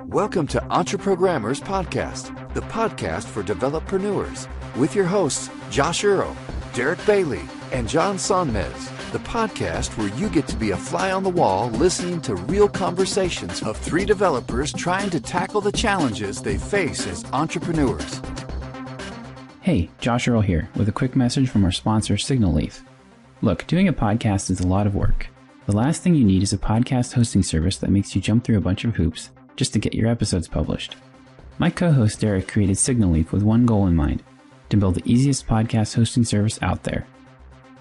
Welcome to Entreprogrammers Podcast, the podcast for developreneurs, with your hosts, Josh Earl, Derick Bailey, and John Sonmez, the podcast where you get to be a fly on the wall listening to real conversations of three developers trying to tackle the challenges they face as entrepreneurs. Hey, Josh Earl here with a quick message from our sponsor, Signal Leaf. Look, doing a podcast is a lot of work. The last thing you need is a podcast hosting service that makes you jump through a bunch of hoops just to get your episodes published. My co-host Derick created Signal Leaf with one goal in mind: to build the easiest podcast hosting service out there.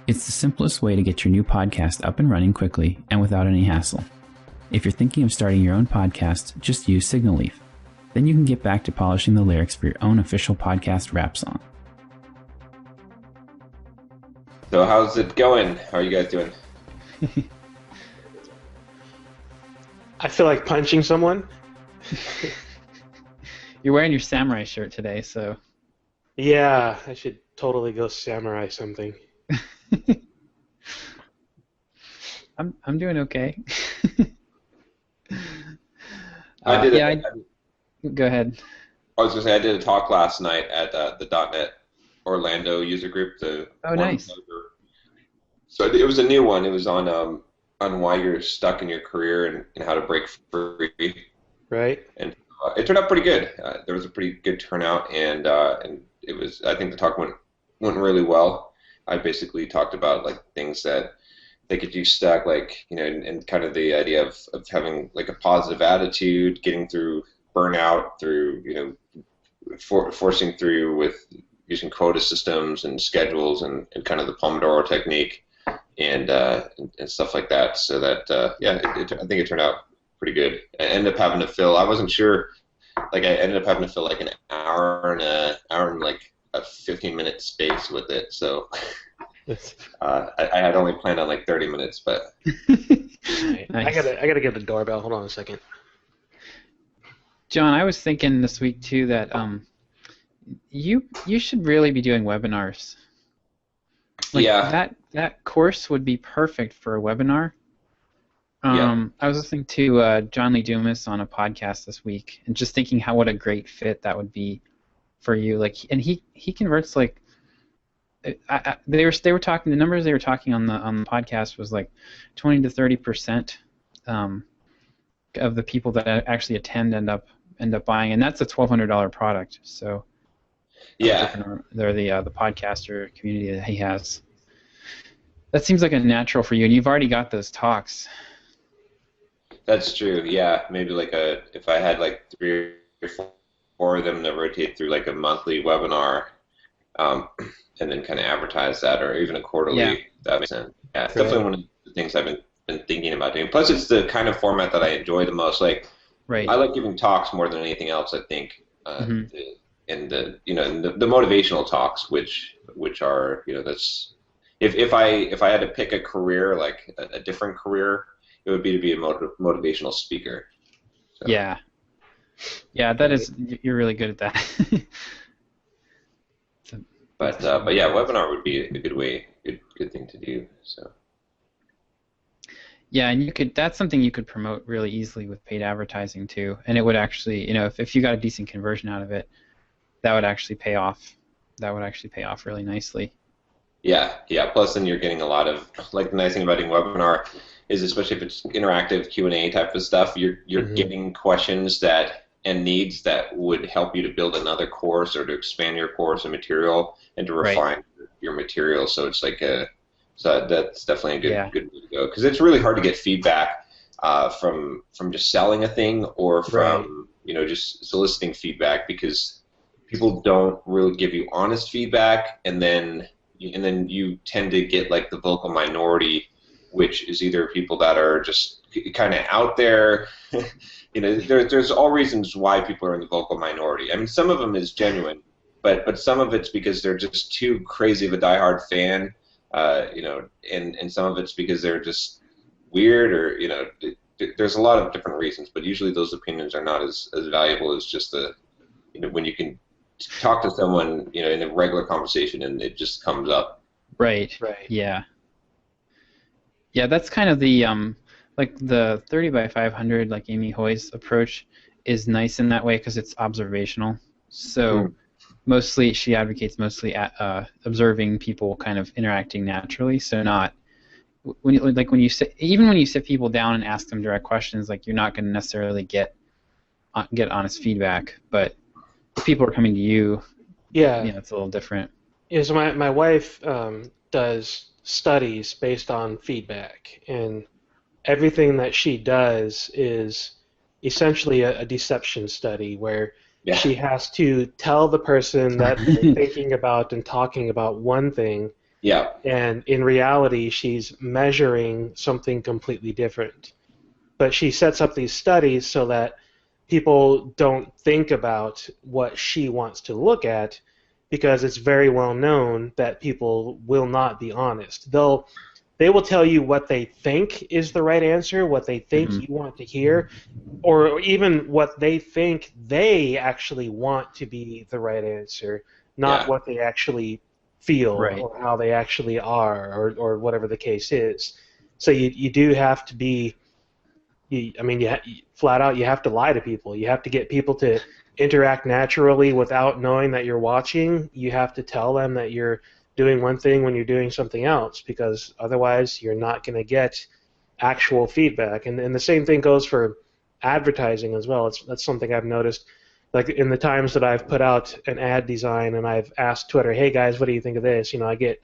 It's the simplest way to get your new podcast up and running quickly and without any hassle. If you're thinking of starting your own podcast, just use Signal Leaf. Then you can get back to polishing the lyrics for your own official podcast rap song. So how's it going? How are you guys doing? I feel like punching someone. You're wearing your samurai shirt today, so... Yeah, I should totally go samurai something. I'm doing okay. Go ahead. I was going to say, I did a talk last night at the .NET Orlando user group. Nice. So it was a new one. It was on why you're stuck in your career and how to break free. Right. And it turned out pretty good. There was a pretty good turnout, and it was. I think the talk went really well. I basically talked about like things that they could do stuck, like and kind of the idea of having like a positive attitude, getting through burnout, through forcing through with using quota systems and schedules and kind of the Pomodoro technique and stuff like that. So that I think it turned out pretty good. I ended up having to fill. I wasn't sure. Like I ended up having to fill like an hour and like a 15-minute space with it. So I had only planned on like 30 minutes, but Nice. I gotta get the doorbell. Hold on a second. John, I was thinking this week too that you should really be doing webinars. That course would be perfect for a webinar. I was listening to John Lee Dumas on a podcast this week, and just thinking what a great fit that would be for you. And he converts they were talking, the numbers they were talking on the podcast was like 20 to 30% of the people that actually attend end up buying, and that's a $1,200 product. So they're the podcaster community that he has. That seems like a natural for you, and you've already got those talks. That's true. Yeah, maybe if I had like 3 or 4 of them to rotate through like a monthly webinar, and then kind of advertise that, or even a quarterly. Yeah. That makes sense. Yeah, it's definitely one of the things I've been thinking about doing. Plus, it's the kind of format that I enjoy the most. Like, right. I like giving talks more than anything else. I think, the motivational talks, which are that's if I had to pick a career, like a different career, it would be to be a motivational speaker. So. Yeah, that is. You're really good at that. But yeah, webinar would be a good thing to do. So. Yeah, and that's something you could promote really easily with paid advertising too, and it would actually, if you got a decent conversion out of it, that would actually pay off. That would actually pay off really nicely. Yeah. Plus, then you're getting a lot of the nice thing about doing webinar is, especially if it's interactive Q&A type of stuff, you're getting questions and needs that would help you to build another course or to expand your course and material and to refine your material. So it's so that's definitely a good way to go, because it's really hard to get feedback from just selling a thing or from just soliciting feedback, because people don't really give you honest feedback, and then you tend to get like the vocal minority, which is either people that are just kind of out there. There's all reasons why people are in the vocal minority. I mean, some of them is genuine, but some of it's because they're just too crazy of a diehard fan, and some of it's because they're just weird, or there's a lot of different reasons. But usually those opinions are not as valuable as just when you can talk to someone in a regular conversation and it just comes up. Right. Yeah. Yeah, that's kind of the like the 30 by 500, like Amy Hoy's approach, is nice in that way because it's observational. So mostly she advocates mostly observing people kind of interacting naturally. So not when you sit, even when you sit people down and ask them direct questions, like you're not going to necessarily get honest feedback. But if people are coming to you, Yeah. It's a little different. Yeah, so my wife does studies based on feedback, and everything that she does is essentially a deception study where she has to tell the person that they're thinking about and talking about one thing, and in reality she's measuring something completely different. But she sets up these studies so that people don't think about what she wants to look at, because it's very well known that people will not be honest. They will tell you what they think is the right answer, what they think you want to hear, or even what they think they actually want to be the right answer, not what they actually feel or how they actually are, or whatever the case is. So you do have to be, flat out, you have to lie to people. You have to get people to interact naturally without knowing that you're watching. You have to tell them that you're doing one thing when you're doing something else, because otherwise you're not going to get actual feedback. And the same thing goes for advertising as well. That's something I've noticed. Like in the times that I've put out an ad design and I've asked Twitter, hey guys, what do you think of this? I get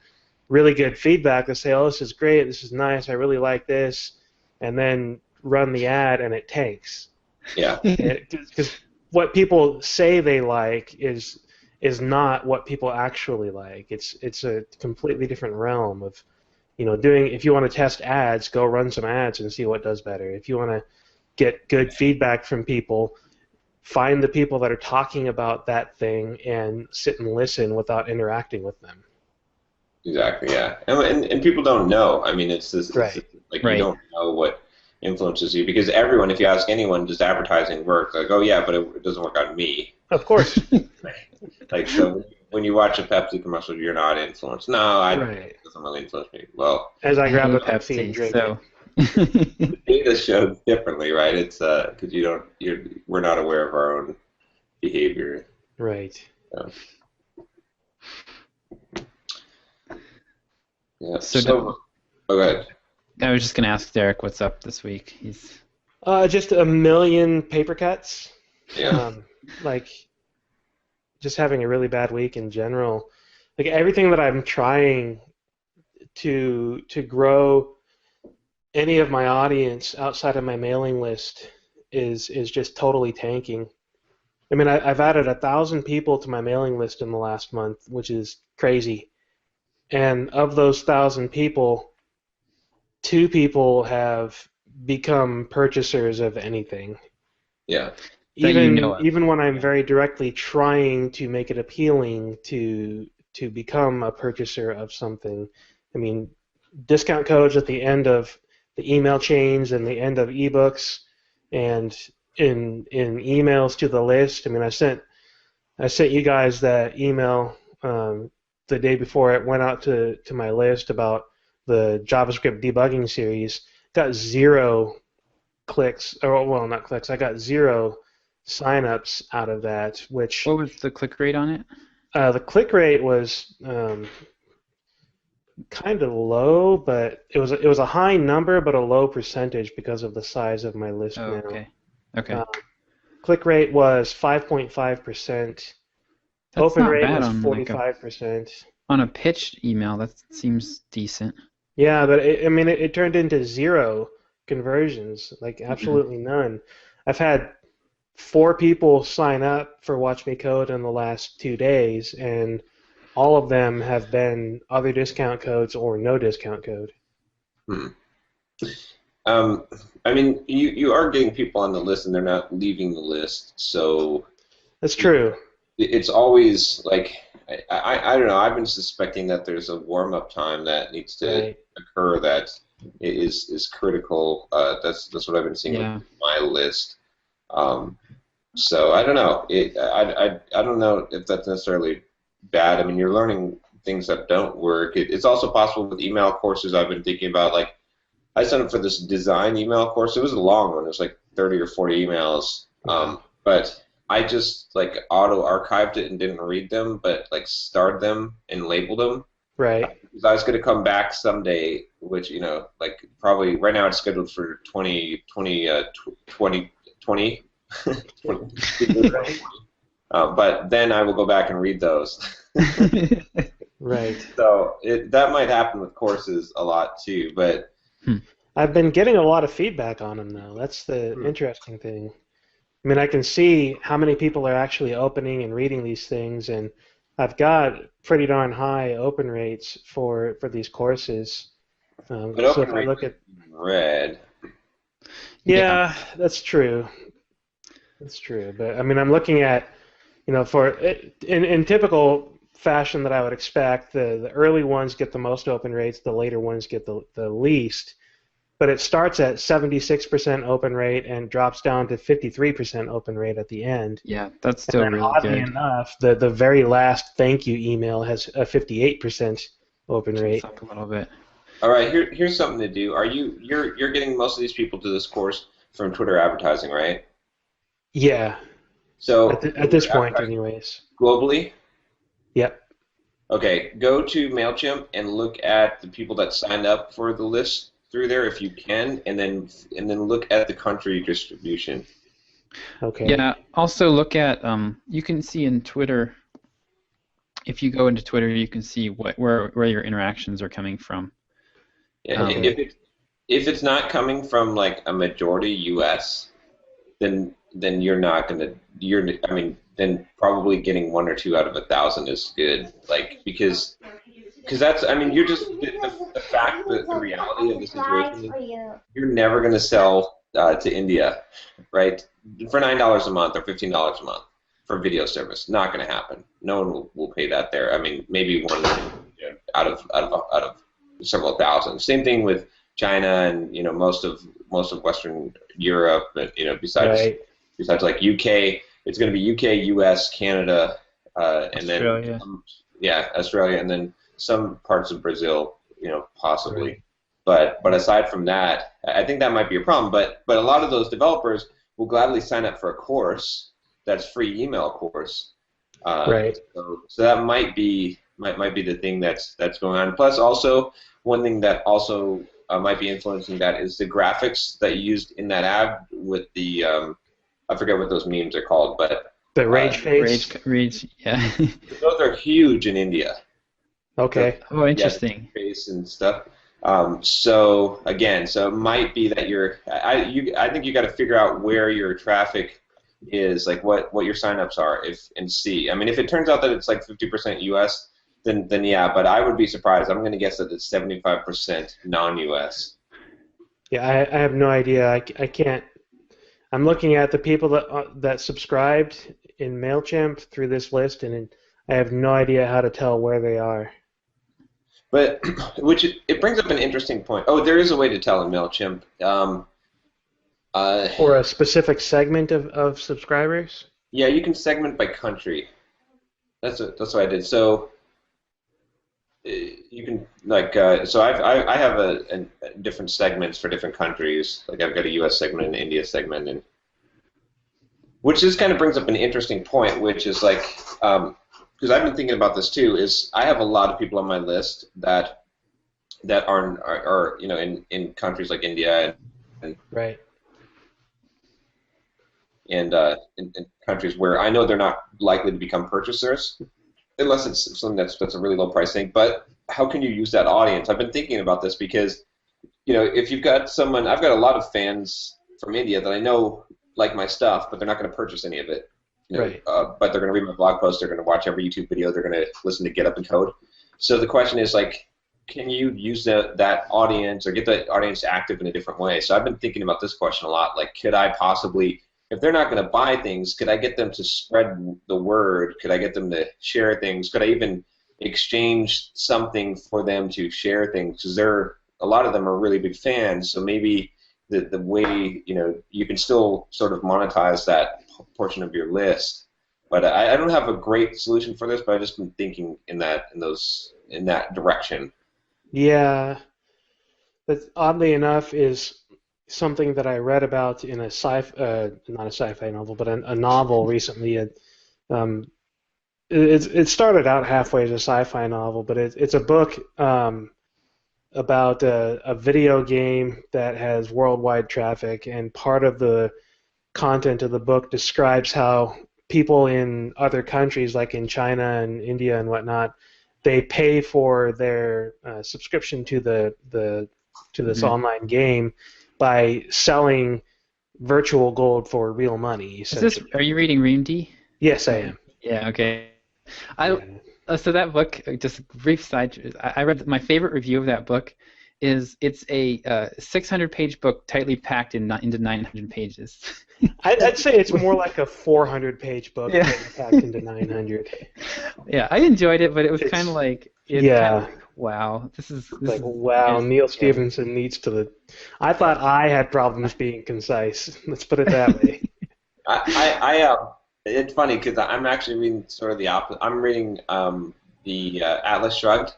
really good feedback. They say, oh, this is great, this is nice, I really like this, and then run the ad and it tanks. Yeah. Because what people say they like is not what people actually like. It's a completely different realm of, if you want to test ads, go run some ads and see what does better. If you want to get good feedback from people, find the people that are talking about that thing and sit and listen without interacting with them. Exactly, yeah. And people don't know. It's this, you don't know what influences you, because everyone, if you ask anyone, does advertising work? Like, oh yeah, but it doesn't work on me. Of course. So when you watch a Pepsi commercial, you're not influenced. No, it doesn't really influence me. Well, as I grab a Pepsi and drink so. The data shows differently, right? It's because we're not aware of our own behavior. Right. Yeah. So go ahead. I was just going to ask Derick what's up this week. He's just a million paper cuts. Yeah. Just having a really bad week in general. Like everything that I'm trying to grow any of my audience outside of my mailing list is just totally tanking. I've added 1,000 people to my mailing list in the last month, which is crazy. And of those 1,000 people, 2 people have become purchasers of anything. Yeah. Even when I'm very directly trying to make it appealing to become a purchaser of something. Discount codes at the end of the email chains and the end of ebooks and in emails to the list. I sent you guys that email the day before it went out to my list about the JavaScript debugging series. Got 0 clicks, not clicks. I got 0 signups out of that. What was the click rate on it? The click rate was kind of low, but it was a high number, but a low percentage because of the size of my list now. Okay. Click rate was 5.5%. Open rate was 45%. On a pitched email, that seems decent. Yeah, but it turned into 0 conversions, like absolutely none. I've had 4 people sign up for Watch Me Code in the last 2 days, and all of them have been other discount codes or no discount code. You are getting people on the list, and they're not leaving the list, so that's true. It's always like I don't know. I've been suspecting that there's a warm-up time that needs to occur that is critical. That's what I've been seeing with my list. So I don't know. I don't know if that's necessarily bad. You're learning things that don't work. It's also possible with email courses. I've been thinking about, like, I signed up for this design email course. It was a long one. It was like 30 or 40 emails. But I just like auto archived it and didn't read them, but like starred them and labeled them. Right. Because I was going to come back someday, which, like probably right now it's scheduled for 2020. But then I will go back and read those. Right. So that might happen with courses a lot too. But I've been getting a lot of feedback on them, though. That's the interesting thing. I mean, I can see how many people are actually opening and reading these things, and I've got pretty darn high open rates for these courses. but So open if I rate look at, read. yeah, that's true. That's true. But I mean, I'm looking at, in typical fashion that I would expect, the early ones get the most open rates, the later ones get the least. But it starts at 76% open rate and drops down to 53% open rate at the end. Yeah, that's still And then, really oddly good. enough, the very last thank you email has a 58% open rate. It's up a little bit. All right, here's something to do. You're getting most of these people to this course from Twitter advertising, right? Yeah, So at this point, anyways. globally. Yep. Okay, go to MailChimp and look at the people that signed up for the list through there if you can, and then look at the country distribution. Okay. Yeah. Also look at you can see in Twitter. If you go into Twitter, you can see where your interactions are coming from. Yeah, if it's not coming from like a majority U.S., then you're not gonna. Then probably getting 1 or 2 out of 1,000 is good. Like because that's. I mean, you're just the fact that the reality of the situation is you're never gonna sell to India, right? For $9 a month or $15 a month for video service. Not gonna happen. No one will pay that there. I mean, maybe one out of several thousand. Same thing with China and most of Western Europe, and besides like UK, it's going to be UK, US, Canada, and Australia. then Australia, and then some parts of Brazil, possibly. Right. But aside from that, I think that might be a problem. But a lot of those developers will gladly sign up for a course that's free email course. Right. So that might be the thing that's going on. Plus, also one thing that also might be influencing that is the graphics that you used in that ad with the I forget what those memes are called, but The rage face. Rage, yeah. those are huge in India. Okay. Oh, interesting. Yeah, face and stuff. So it might be that I think you got to figure out where your traffic is, like what your signups are, and see. I mean, if it turns out that it's like 50% US, then yeah. But I would be surprised. I'm going to guess that it's 75% non-US. Yeah, I have no idea. I can't. I'm looking at the people that subscribed in MailChimp through this list, and I have no idea how to tell where they are. But it brings up an interesting point. Oh, there is a way to tell in MailChimp. For a specific segment of subscribers? Yeah, you can segment by country. That's what I did. So you can so I have a different segments for different countries. Like I've got a U.S. segment and an India segment, and which just kind of brings up an interesting point, which is like because I've been thinking about this too. Is I have a lot of people on my list that are in countries like India and right. And in countries where I know they're not likely to become purchasers, unless it's something that's a really low price thing. But how can you use that audience? I've been thinking about this because, if you've got someone, I've got a lot of fans from India that I know like my stuff, but they're not going to purchase any of it. Right. But they're going to read my blog post, they're going to watch every YouTube video, they're going to listen to Get Up and Code. So the question is can you use that audience or get the audience active in a different way? So I've been thinking about this question a lot. Like, could I possibly, if they're not going to buy things, could I get them to spread the word? Could I get them to share things? Could I even exchange something for them to share things? Because a lot of them are really big fans. So maybe the way you can still sort of monetize that portion of your list. But I don't have a great solution for this. But I've just been thinking in that direction. Yeah. that oddly enough is something that I read about in a not a sci-fi novel, but a novel recently. Um, it started out halfway as a sci-fi novel, but it's a book about a video game that has worldwide traffic, and part of the content of the book describes how people in other countries, like in China and India and whatnot, they pay for their subscription to this online game by selling virtual gold for real money. Are you reading Reamd? Yes, I am. Yeah. Okay. So that book, just a brief side. I read my favorite review of that book. It's a 600-page book tightly packed into 900 pages. I'd say it's more like a 400-page book packed into 900. Yeah, I enjoyed it, but it was kind of like, wow, this is wow, Neil Stephenson needs to. I thought I had problems being concise. Let's put it that way. It's funny because I'm actually reading sort of the opposite. I'm reading the Atlas Shrugged.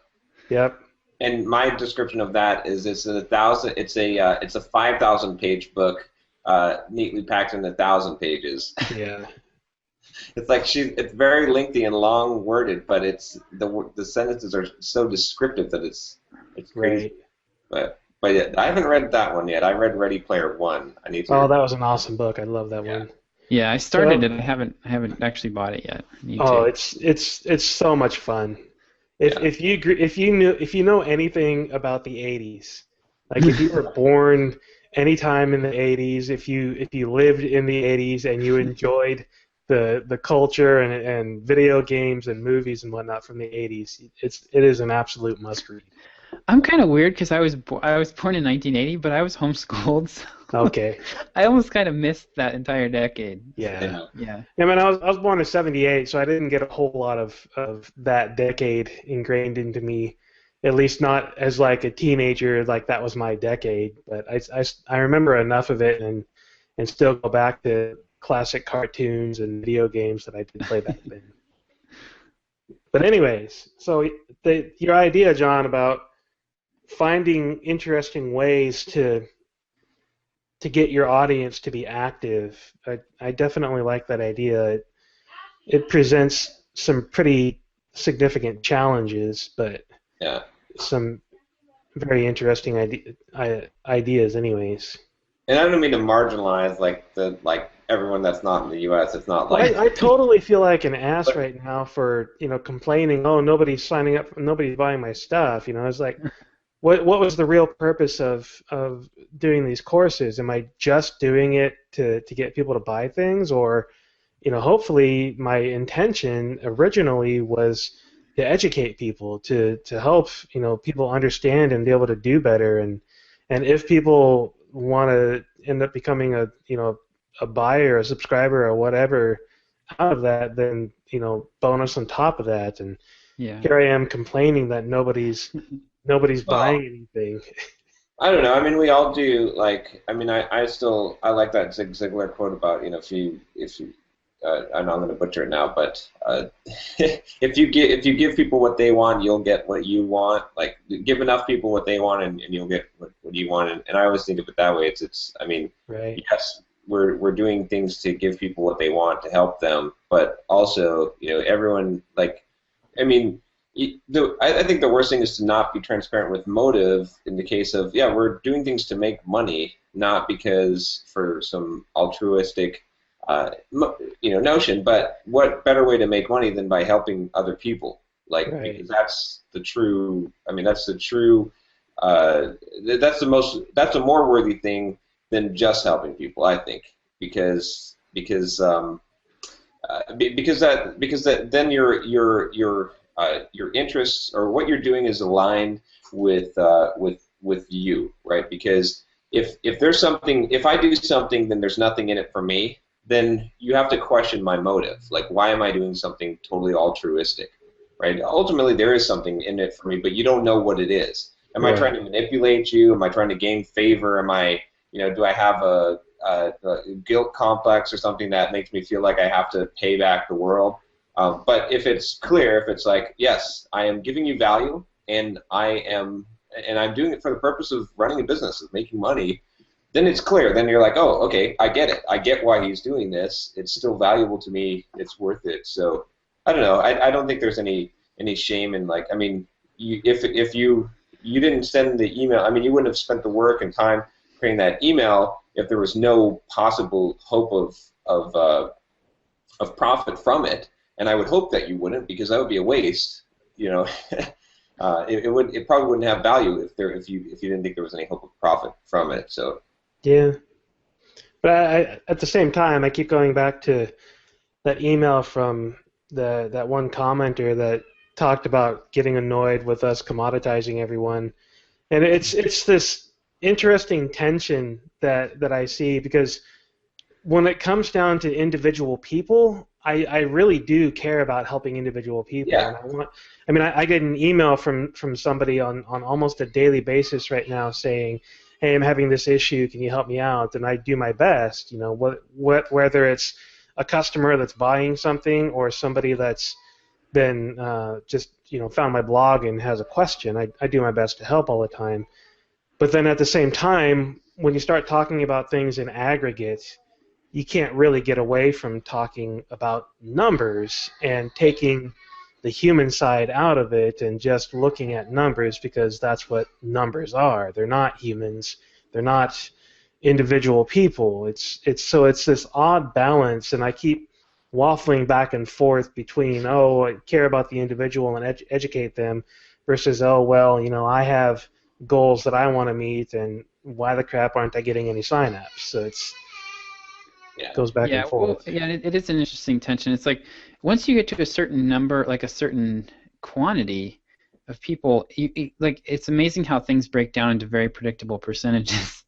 Yep. And my description of that is it's a 5,000-page book, neatly packed in 1,000 pages. Yeah. It's like it's very lengthy and long worded, but it's the sentences are so descriptive that it's crazy. Right. But yeah, I haven't read that one yet. I read Ready Player One. I need to. Oh, that was an awesome book. I love that one. Yeah, I started it. I haven't actually bought it yet. It's so much fun. If you know anything about the 80s, like if you were born anytime in the 80s, if you lived in the 80s and you enjoyed the culture and video games and movies and whatnot from the 80s, it is an absolute must read. I'm kind of weird because I was born in 1980, but I was homeschooled. So okay. I almost kind of missed that entire decade. Yeah. Yeah. I mean, I was born in '78, so I didn't get a whole lot of that decade ingrained into me. At least not as like a teenager, like that was my decade. But I remember enough of it and still go back to classic cartoons and video games that I did play back then. But anyways, so your idea, John, about finding interesting ways to get your audience to be active, I definitely like that idea. It presents some pretty significant challenges, but some very interesting ideas anyways. And I don't mean to marginalize like everyone that's not in the U.S. It's not like I totally feel like an ass right now for complaining. Oh, nobody's signing up, nobody's buying my stuff. It's like, what was the real purpose of doing these courses? Am I just doing it to get people to buy things, or hopefully my intention originally was to educate people, to help people understand and be able to do better, and if people want to end up becoming a buyer, a subscriber, or whatever out of that, then bonus on top of that. And here I am complaining that nobody's buying anything. I don't know. I mean, we all do. Like, I mean, I like that Zig Ziglar quote about if you I'm not going to butcher it now, but if you give people what they want, you'll get what you want. Like, give enough people what they want, and you'll get what you want. And I always think of it that way. It's I mean, right. Yes, we're doing things to give people what they want to help them, but also everyone, like, I mean. I think the worst thing is to not be transparent with motive in the case of, we're doing things to make money, not because for some altruistic notion, but what better way to make money than by helping other people? Like, right. Because that's the true, that's a more worthy thing than just helping people, I think, because then your interests or what you're doing is aligned with you, right? Because if there's something, if I do something, then there's nothing in it for me. Then you have to question my motive. Like, why am I doing something totally altruistic, right? Ultimately, there is something in it for me, but you don't know what it is. Am I trying to manipulate you? Am I trying to gain favor? Am I, do I have a guilt complex or something that makes me feel like I have to pay back the world? But if it's clear, if it's like, yes, I am giving you value, and I am and I'm doing it for the purpose of running a business, of making money, then it's clear. Then you're like, oh, okay, I get it. I get why he's doing this. It's still valuable to me. It's worth it. So I don't know. I don't think there's any shame in, like, I mean, if you didn't send the email, I mean, you wouldn't have spent the work and time creating that email if there was no possible hope of profit from it. And I would hope that you wouldn't, because that would be a waste. You know, it probably wouldn't have value if you didn't think there was any hope of profit from it. So yeah, but at the same time, I keep going back to that email from that one commenter that talked about getting annoyed with us commoditizing everyone, and it's this interesting tension that I see, because when it comes down to individual people, I really do care about helping individual people. Yeah. And I get an email from somebody on almost a daily basis right now saying, hey, I'm having this issue, can you help me out? And I do my best, you know, whether it's a customer that's buying something or somebody that's been just, you know, found my blog and has a question, I do my best to help all the time. But then at the same time, when you start talking about things in aggregate, you can't really get away from talking about numbers and taking the human side out of it and just looking at numbers, because that's what numbers are. They're not humans. They're not individual people. It's this odd balance, and I keep waffling back and forth between, oh, I care about the individual and educate them, versus, oh, well, you know, I have goals that I want to meet, and why the crap aren't I getting any sign-ups? So it goes back and forth. Well, it is an interesting tension. It's like once you get to a certain number, like a certain quantity of people, like it's amazing how things break down into very predictable percentages.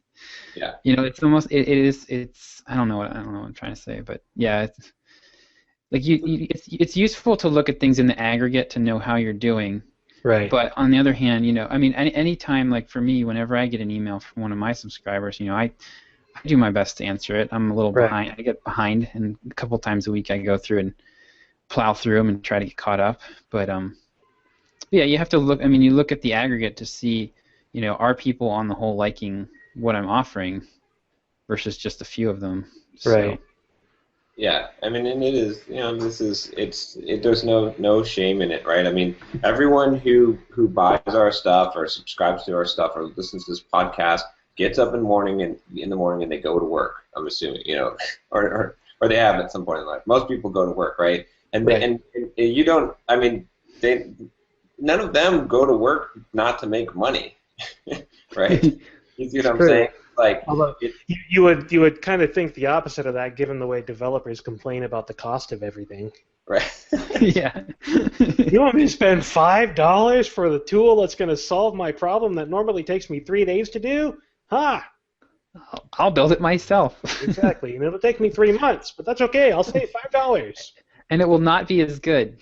Yeah. You know, it's almost it's I don't know what I'm trying to say, but yeah, it's like it's useful to look at things in the aggregate to know how you're doing. Right. But on the other hand, you know, I mean, any time, like for me, whenever I get an email from one of my subscribers, you know, I do my best to answer it. I'm a little behind. I get behind, and a couple times a week I go through and plow through them and try to get caught up. But yeah, you have to look. I mean, you look at the aggregate to see, you know, are people on the whole liking what I'm offering versus just a few of them. So. Right. Yeah, I mean, and it is, you know, there's no shame in it, right? I mean, everyone who buys our stuff or subscribes to our stuff or listens to this podcast gets up in the morning and they go to work. I'm assuming, you know, or they have at some point in life. Most people go to work, right? And right. and you don't. I mean, none of them go to work not to make money, right? You see what I'm saying? Like, although you would kind of think the opposite of that, given the way developers complain about the cost of everything. Right. Yeah. You want me to spend $5 for the tool that's going to solve my problem that normally takes me 3 days to do? Ha! I'll build it myself. Exactly, and it'll take me 3 months, but that's okay. I'll save $5. And it will not be as good.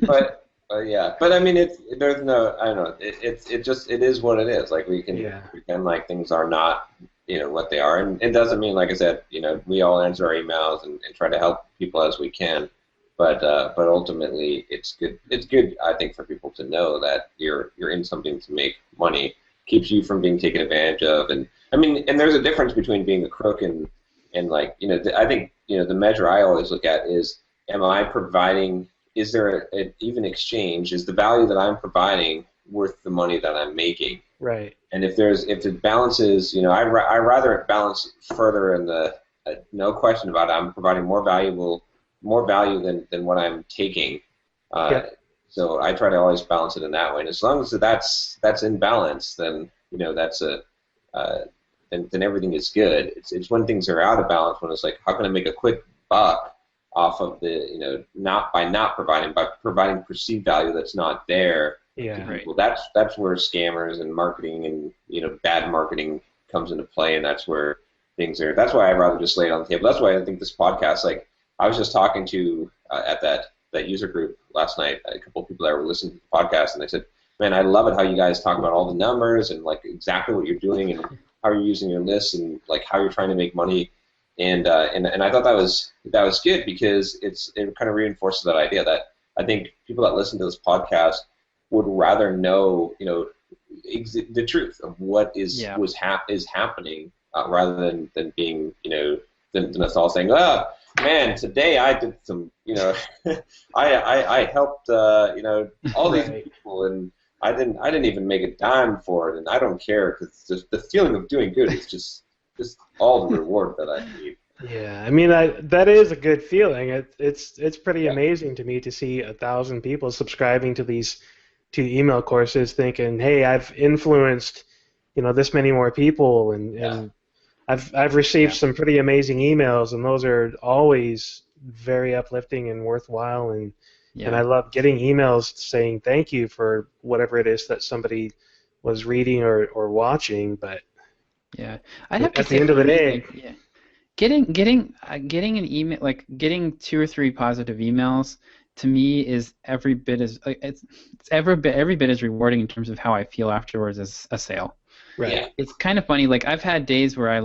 But yeah, but I mean, there's no, I don't know, it is what it is. Like, we can pretend like things are not, you know, what they are, and it doesn't mean, like I said, you know, we all answer our emails and try to help people as we can, but ultimately it's good, I think, for people to know that you're in something to make money, keeps you from being taken advantage of, and I mean, and there's a difference between being a crook and like, you know, I think, you know, the measure I always look at is, am I providing? Is there an even exchange? Is the value that I'm providing worth the money that I'm making? Right. And if it balances, you know, I rather it balance further in the no question about it. I'm providing more value than what I'm taking. So I try to always balance it in that way. And as long as that's in balance, then, you know, that's then everything is good. It's when things are out of balance, when it's like, how can I make a quick buck off of the, you know, by providing perceived value that's not there. Yeah. Right. Well, that's where scammers and marketing and, you know, bad marketing comes into play, and that's where things are. That's why I'd rather just lay it on the table. That's why I think this podcast, like, I was just talking to at that user group last night, a couple of people that were listening to the podcast, and they said, man, I love it how you guys talk about all the numbers and, like, exactly what you're doing and how you're using your lists and, like, how you're trying to make money. And I thought that was good, because it kind of reinforces that idea that I think people that listen to this podcast would rather know, you know, the truth of what is Yeah. is happening, rather than being, than us all saying, oh man, today I did some, I helped all these Right. people, and I didn't even make a dime for it, and I don't care, because just the feeling of doing good is just all the reward that I need. Yeah, I mean, that is a good feeling. It's pretty amazing to me to see 1,000 people subscribing to these 2 email courses, thinking, "Hey, I've influenced, this many more people," and I've received some pretty amazing emails, and those are always very uplifting and worthwhile, and I love getting emails saying thank you for whatever it is that somebody was reading or watching. But Yeah, I'd have to at the say end for of the me, day, like, yeah, getting an email, like getting 2 or 3 positive emails, to me is every bit as it's every bit as rewarding in terms of how I feel afterwards as a sale. right? Yeah. It's kind of funny. Like, I've had days where I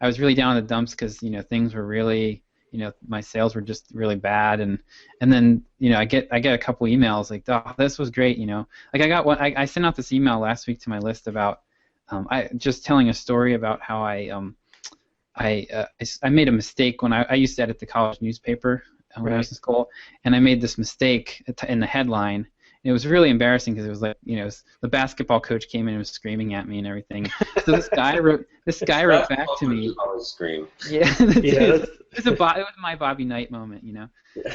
was really down in the dumps because things were really, my sales were just really bad, and then I get a couple emails like, oh, this was great. Like, I got one. I sent out this email last week to my list about I just telling a story about how I made a mistake when I used to edit the college newspaper when I was in school, and I made this mistake in the headline. And it was really embarrassing because it was like, the basketball coach came in and was screaming at me and everything. So this guy wrote back to me. Scream. Yeah, Yeah, it was my Bobby Knight moment,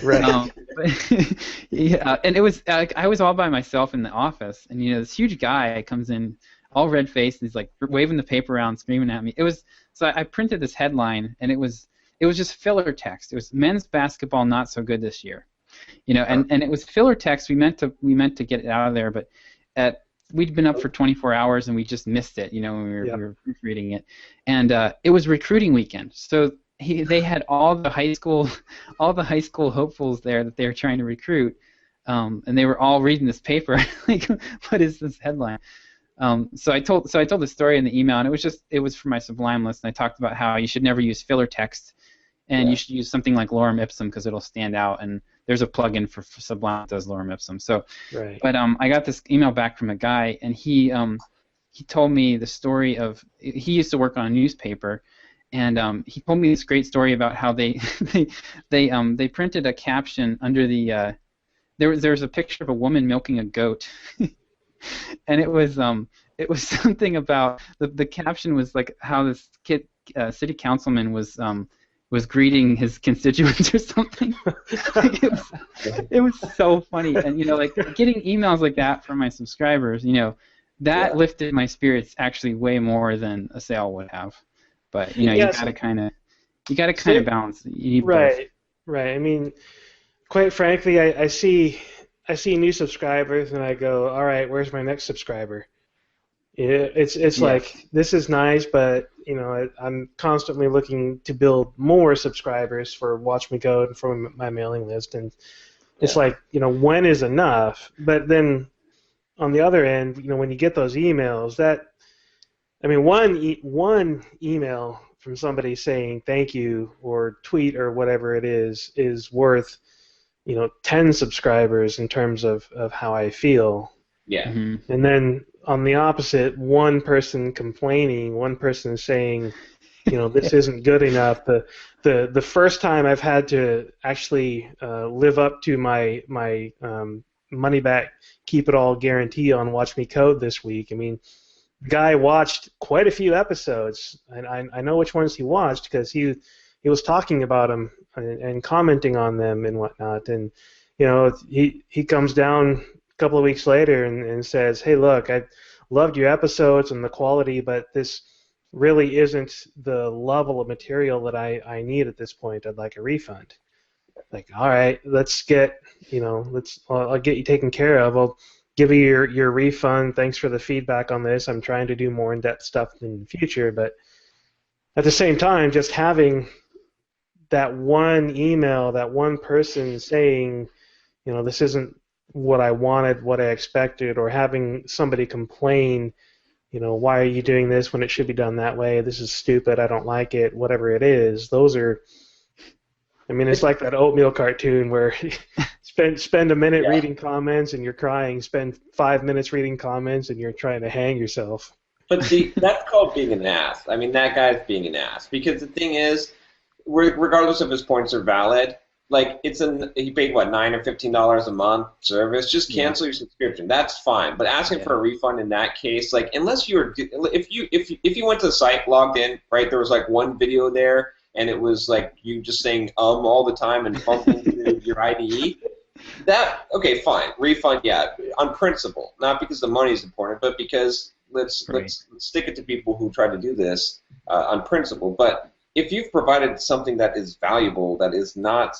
right. But, yeah, and it was I was all by myself in the office, and this huge guy comes in, all red faced, and he's like waving the paper around, screaming at me. So I printed this headline, and it was just filler text. It was men's basketball not so good this year, and it was filler text. We meant to get it out of there, but we'd been up for 24 hours and we just missed it, when we were proofreading it, and it was recruiting weekend, so they had all the high school hopefuls there that they were trying to recruit, and they were all reading this paper like, what is this headline? So I told the story in the email, and it was for my Sublime list, and I talked about how you should never use filler text, and you should use something like lorem ipsum because it'll stand out, and there's a plugin for Sublime that does lorem ipsum. So, Right. but I got this email back from a guy, and he told me the story of, he used to work on a newspaper, and he told me this great story about how they they printed a caption under the there was a picture of a woman milking a goat. And it was something about the caption was like how this city councilman was greeting his constituents or something. it was so funny, and like getting emails like that from my subscribers, that lifted my spirits actually way more than a sale would have. But you gotta kind of balance. You need both. Right. I mean, quite frankly, I see new subscribers and I go, all right, where's my next subscriber? It's like, this is nice, but I'm constantly looking to build more subscribers for Watch Me Go and from my mailing list, and it's like, when is enough? But then on the other end, when you get those emails, one email from somebody saying thank you or tweet or whatever it is worth 10 subscribers in terms of how I feel. Yeah. Mm-hmm. And then on the opposite, one person complaining, one person saying, this isn't good enough. The first time I've had to actually live up to my money back, keep it all guarantee on Watch Me Code this week. I mean, the guy watched quite a few episodes, and I know which ones he watched because he was talking about them and commenting on them and whatnot. And he comes down a couple of weeks later and says, hey, look, I loved your episodes and the quality, but this really isn't the level of material that I need at this point. I'd like a refund. Like, all right, let's get, I'll get you taken care of. I'll give you your refund. Thanks for the feedback on this. I'm trying to do more in-depth stuff in the future. But at the same time, just having that one email, that one person saying, this isn't what I wanted, what I expected, or having somebody complain, why are you doing this when it should be done that way? This is stupid. I don't like it. Whatever it is, those are I mean, it's like that oatmeal cartoon where spend a minute reading comments and you're crying. Spend 5 minutes reading comments and you're trying to hang yourself. But see, that's called being an ass. I mean, that guy's being an ass because the thing is, regardless if his points are valid, like he paid what, $9 or $15 a month service. Just cancel your subscription. That's fine. But asking for a refund in that case, like unless if you went to the site, logged in, right, there was like one video there, and it was like you just saying all the time and bumping into your IDE. That okay, fine, refund, on principle, not because the money is important, but because let's stick it to people who try to do this on principle. But if you've provided something that is valuable, that is not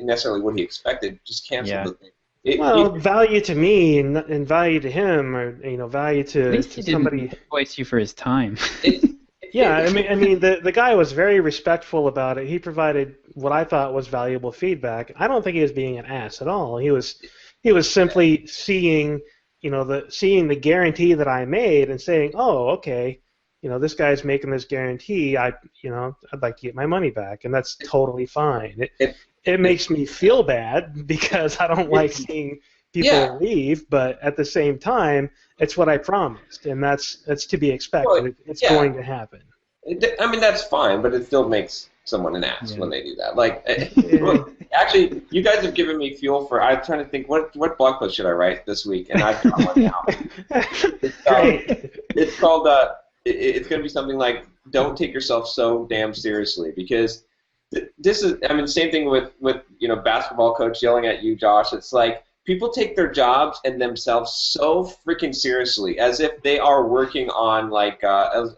necessarily what he expected, just cancel the thing. Value to me and value to him, or value to at least he somebody. Didn't invoice you for his time. I mean, the guy was very respectful about it. He provided what I thought was valuable feedback. I don't think he was being an ass at all. He was simply seeing the guarantee that I made and saying, oh, okay, this guy's making this guarantee. I'd like to get my money back, and that's totally fine. It makes me feel bad because I don't like seeing people leave, but at the same time, it's what I promised, and that's to be expected. Well, it's going to happen. I mean, that's fine, but it still makes someone an ass when they do that. Like, actually, you guys have given me fuel for. I'm trying to think what blog post should I write this week, and I've got one now. It's called. It's going to be something like, "Don't take yourself so damn seriously," because this is. I mean, same thing with basketball coach yelling at you, Josh. It's like people take their jobs and themselves so freaking seriously, as if they are working on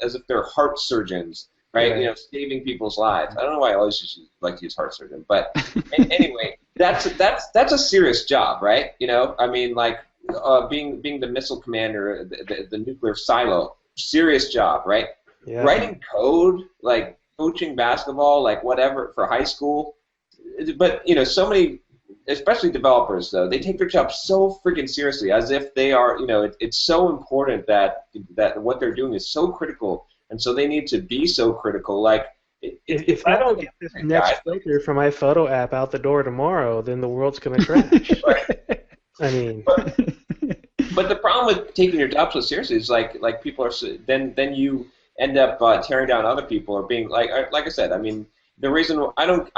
as if they're heart surgeons. Right, saving people's lives. I don't know why I always like to use heart surgeon, but anyway, that's a serious job, right? I mean, being the missile commander, the nuclear silo, serious job, right? Yeah. Writing code, like coaching basketball, like whatever for high school, but so many, especially developers though, they take their job so freaking seriously, as if they are, it's so important that what they're doing is so critical. And so they need to be so critical. Like, if I don't get this next filter for my photo app out the door tomorrow, then the world's going to crash. Right. I mean, but the problem with taking your job so seriously is like people are then you end up tearing down other people, or being like I said. I mean, the reason I don't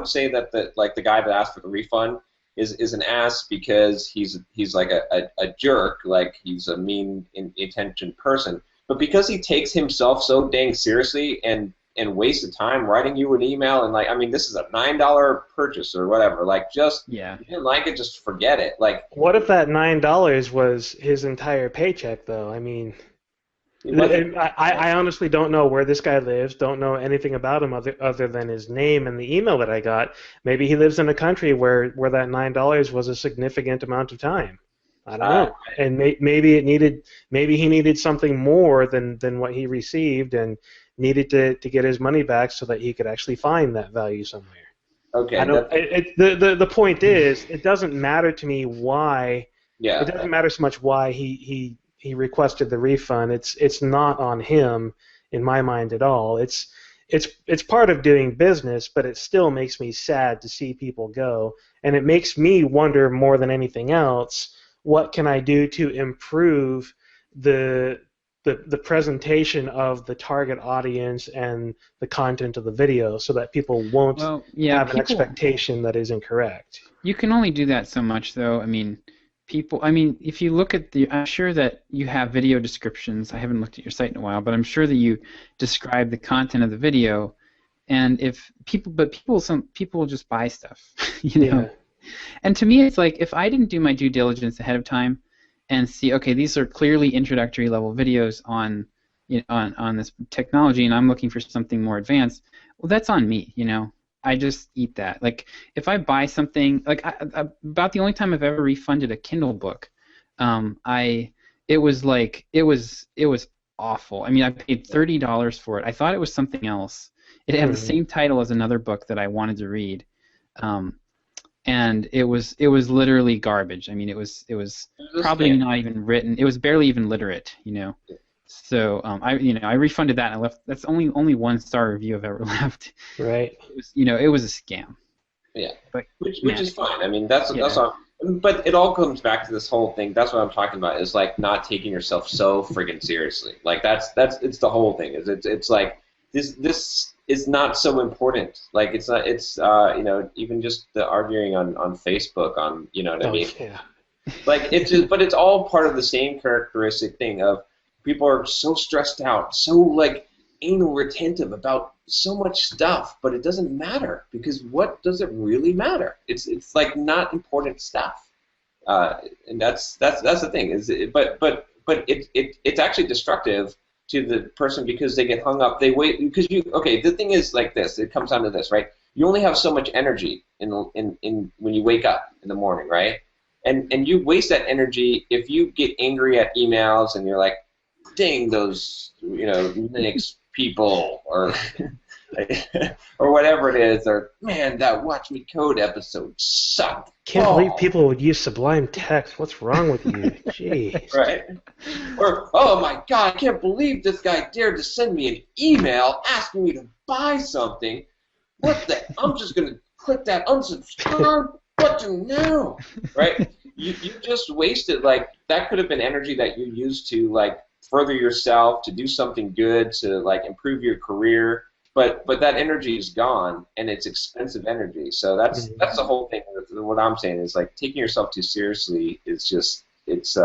say that the guy that asked for the refund is an ass because he's like a jerk, like he's a mean intentioned person. But because he takes himself so dang seriously and wasted time writing you an email and this is a $9 purchase or whatever. Like, just you didn't like it, just forget it. Like, what if that $9 was his entire paycheck, though? I mean, I honestly don't know where this guy lives. Don't know anything about him other than his name and the email that I got. Maybe he lives in a country where that $9 was a significant amount of time. I don't know, and maybe he needed something more than what he received, and needed to get his money back so that he could actually find that value somewhere. Okay. The point is, it doesn't matter to me why. Yeah. It doesn't matter so much why he requested the refund. It's not on him in my mind at all. It's part of doing business, but it still makes me sad to see people go, and it makes me wonder more than anything else. What can I do to improve the presentation of the target audience and the content of the video so that people won't have an expectation that is incorrect? You can only do that so much, though. I mean, if you look at I'm sure that you have video descriptions. I haven't looked at your site in a while, but I'm sure that you describe the content of the video. And some people will just buy stuff, Yeah. And to me, it's like, if I didn't do my due diligence ahead of time and see, okay, these are clearly introductory level videos on this technology, and I'm looking for something more advanced, well, that's on me, I just eat that. Like, if I buy something, like about the only time I've ever refunded a Kindle book, it was awful. I mean, I paid $30 for it. I thought it was something else. It had the same title as another book that I wanted to read. And it was literally garbage. I mean, it was probably not even written. It was barely even literate, So I refunded that and I left. That's only 1-star review I've ever left. Right. It was a scam. Yeah, but, which is fine. I mean, that's all. But it all comes back to this whole thing. That's what I'm talking about. Is like not taking yourself so friggin' seriously. Like it's the whole thing. It's like this is not so important. Like it's not. It's even just the arguing on Facebook on what I mean. Yeah. Like it's just, but it's all part of the same characteristic thing of people are so stressed out, so like anal retentive about so much stuff, but it doesn't matter because what does it really matter? It's like not important stuff, and that's the thing. It's actually destructive to the person because they get hung up. They wait because the thing is like this. It comes down to this, right? You only have so much energy in when you wake up in the morning, right? And you waste that energy if you get angry at emails and you're like, dang those Linux people or or whatever it is, or man, that Watch Me Code episode sucked. Can't believe people would use Sublime Text. What's wrong with you? Jeez. Right. Or oh my God, I can't believe this guy dared to send me an email asking me to buy something. What the? I'm just gonna click that unsubscribe button now. Right? You just wasted that could have been energy that you used to further yourself, to do something good, to improve your career, but that energy is gone and it's expensive energy. So that's the whole thing. What I'm saying is taking yourself too seriously is just it's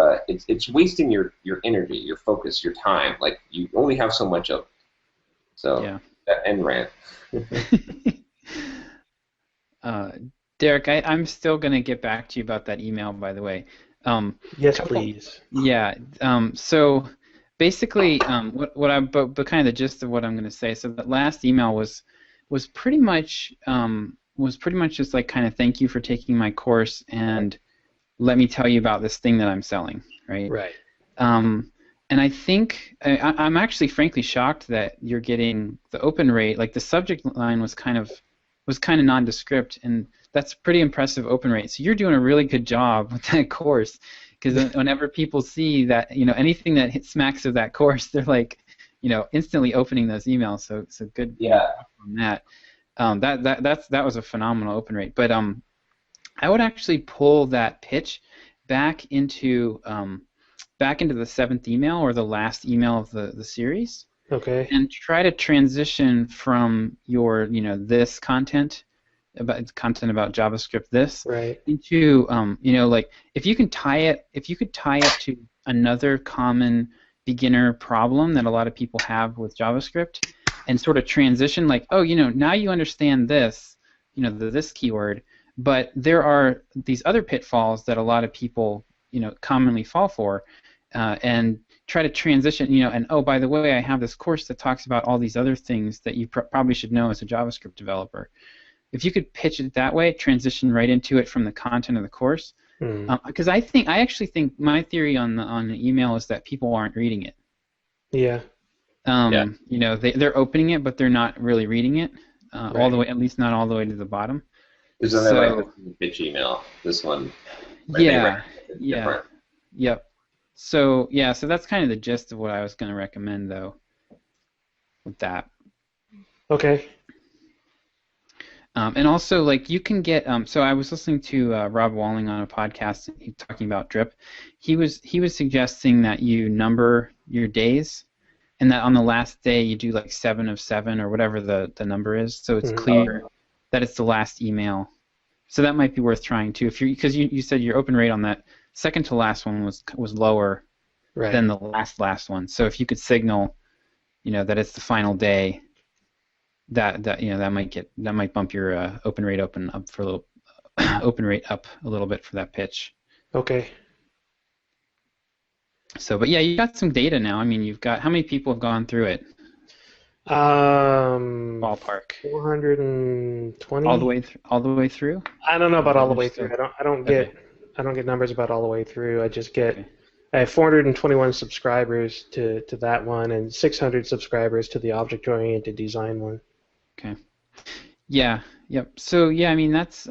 wasting your energy, your focus, your time. You only have so much of it. So yeah. That end rant. Derick, I'm still gonna get back to you about that email, by the way. Yes, please. Yeah. So basically, but kind of the gist of what I'm going to say. So that last email was pretty much just kind of thank you for taking my course and let me tell you about this thing that I'm selling, right? Right. And I think I'm actually frankly shocked that you're getting the open rate. The subject line was kind of nondescript, and that's a pretty impressive open rate. So you're doing a really good job with that course, because whenever people see that, anything that smacks of that course, they're instantly opening those emails. So good. Yeah. On that. That was a phenomenal open rate. But I would actually pull that pitch back into the 7th email or the last email of the series. Okay. And try to transition from your this content about JavaScript right. into if you could tie it to another common beginner problem that a lot of people have with JavaScript and sort of transition now you understand this this keyword, but there are these other pitfalls that a lot of people commonly fall for, and try to transition, and oh, by the way, I have this course that talks about all these other things that you probably should know as a JavaScript developer. If you could pitch it that way, transition right into it from the content of the course, because I actually think my theory on the email is that people aren't reading it. Yeah. They're opening it, but they're not really reading it all the way, at least not all the way to the bottom. Isn't that like the pitch email? This one. Yeah. Yep. So that's kind of the gist of what I was going to recommend, though, with that. Okay. And also, you can get. So I was listening to Rob Walling on a podcast talking about drip. He was suggesting that you number your days, and that on the last day you do 7 of 7 or whatever the number is, so it's clear that it's the last email. So that might be worth trying too, because you said your open rate on that second to last one was lower than the last one. So if you could signal, that it's the final day, that might bump your open rate up for a little open rate up a little bit for that pitch. Okay. So, but yeah, you got some data now. I mean, you've got how many people have gone through it? Ballpark. 420. All the way through. I don't know about all the way through. I don't get numbers about all the way through. I just get. Okay. I have 421 subscribers to that one, and 600 subscribers to the object-oriented design one. Okay. Yeah. Yep. So yeah, I mean that's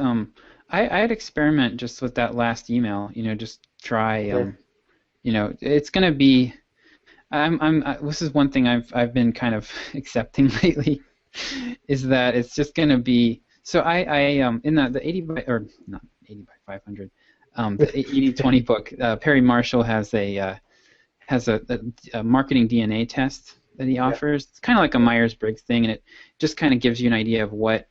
I'd experiment just with that last email. Just try. It's gonna be. This is one thing I've been kind of accepting lately, is that it's just going to be. So I in the 80 by, or not 80 by 500, the 80/20 book. Perry Marshall has a marketing DNA test that he offers. It's kind of like a Myers-Briggs thing, and it just kind of gives you an idea of what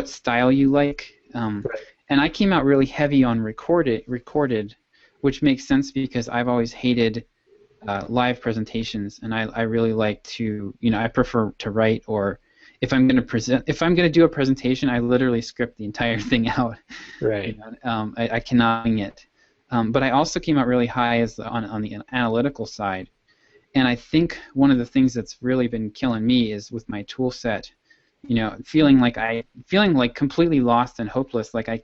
style you like. And I came out really heavy on recorded, which makes sense because I've always hated live presentations, and I really like to, I prefer to write, or if I'm going to do a presentation, I literally script the entire thing out. Right. I cannot wing it. But I also came out really high on the analytical side, and I think one of the things that's really been killing me is with my tool set, feeling like completely lost and hopeless. Like I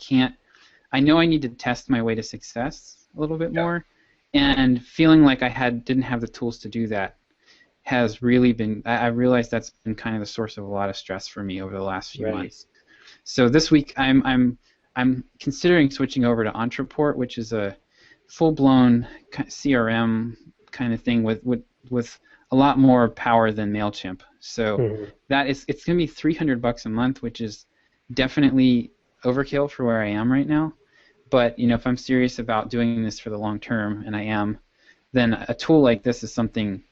know I need to test my way to success a little bit more, and feeling like I didn't have the tools to do that has really been. I realized that's been kind of the source of a lot of stress for me over the last few months. So this week I'm considering switching over to Entreport, which is a full-blown CRM kind of thing with a lot more power than MailChimp. So it's going to be $300 a month, which is definitely overkill for where I am right now. But if I'm serious about doing this for the long term, and I am, then a tool like this is something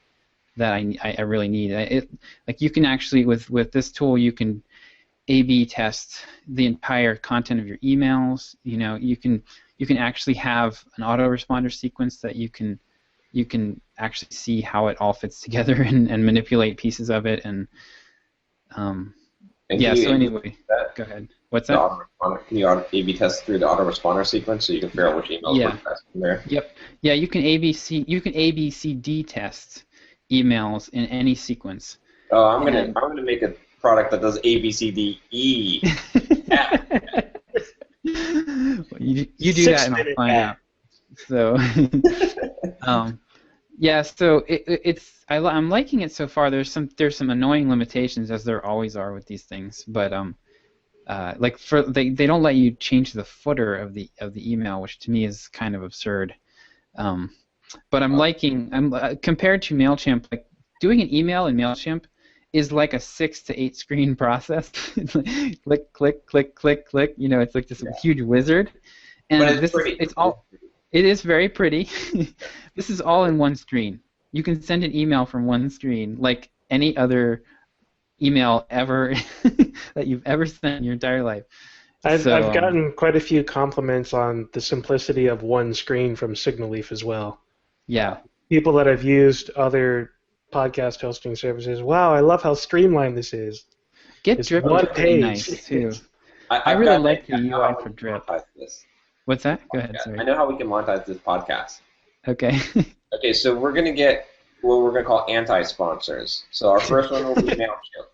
that I really need. Like you can actually with this tool you can A/B test the entire content of your emails. You can actually have an autoresponder sequence that you can actually see how it all fits together and manipulate pieces of it. And so anyway, go ahead. What's that? Can you A/B test through the autoresponder sequence so you can figure out which emails work best from there? Yep. Yeah, you can ABCD test emails in any sequence. Oh, I'm gonna make a product that does ABCDE. You do that and I'll find out. So so I'm liking it so far. There's some annoying limitations, as there always are with these things, but they don't let you change the footer of the email, which to me is kind of absurd. But I'm compared to MailChimp, like doing an email in MailChimp is like a 6 to 8 screen process. Click, click, click, click, click. It's like this huge wizard. And it is very pretty. This is all in one screen. You can send an email from one screen, like any other email ever that you've ever sent in your entire life. I've gotten quite a few compliments on the simplicity of one screen from Signal Leaf as well. Yeah. People that have used other podcast hosting services, wow, I love how streamlined this is. Drip is pretty nice too. I really like the UI for Drip. What's that? Go ahead. Sorry. I know how we can monetize this podcast. Okay. Okay, so we're going to get what we're going to call anti-sponsors. So our first one will be MailChimp.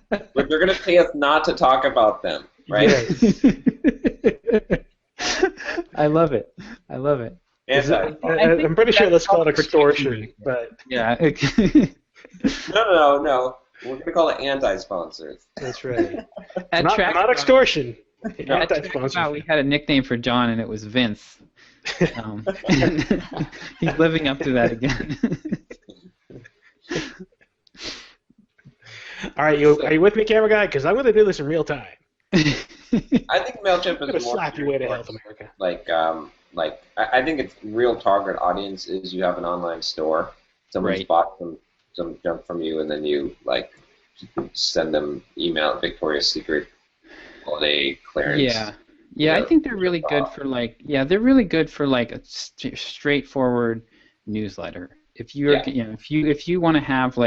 But they're going to pay us not to talk about them, right? I love it. I'm pretty sure that's called extortion. But yeah. No. We're going to call it anti-sponsors. That's right. Not extortion. Anti-sponsors. We had a nickname for John, and it was Vince. He's living up to that again. All right, are you with me, camera guy? Because I'm going to do this in real time. I think MailChimp is more slap your way to Health America. I think its real target audience is you have an online store. Someone's bought some junk from you, and then you send them email Victoria's Secret holiday clearance. Yeah. I think they're really good for a straightforward newsletter. If if you want to have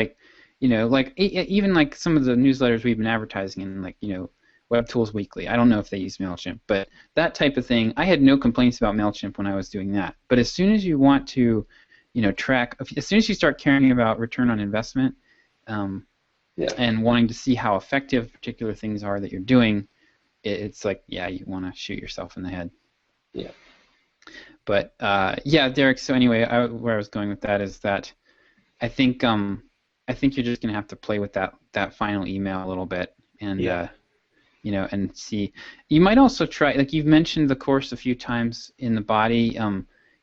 even like some of the newsletters we've been advertising in, Web Tools Weekly. I don't know if they use MailChimp, but that type of thing, I had no complaints about MailChimp when I was doing that. But as soon as you want to, as soon as you start caring about return on investment, and wanting to see how effective particular things are that you're doing, it's like, you want to shoot yourself in the head. Yeah. But Derick. So anyway, where I was going with that is that I think you're just gonna have to play with that final email a little bit, and and see. You might also try, like you've mentioned the course a few times in the body.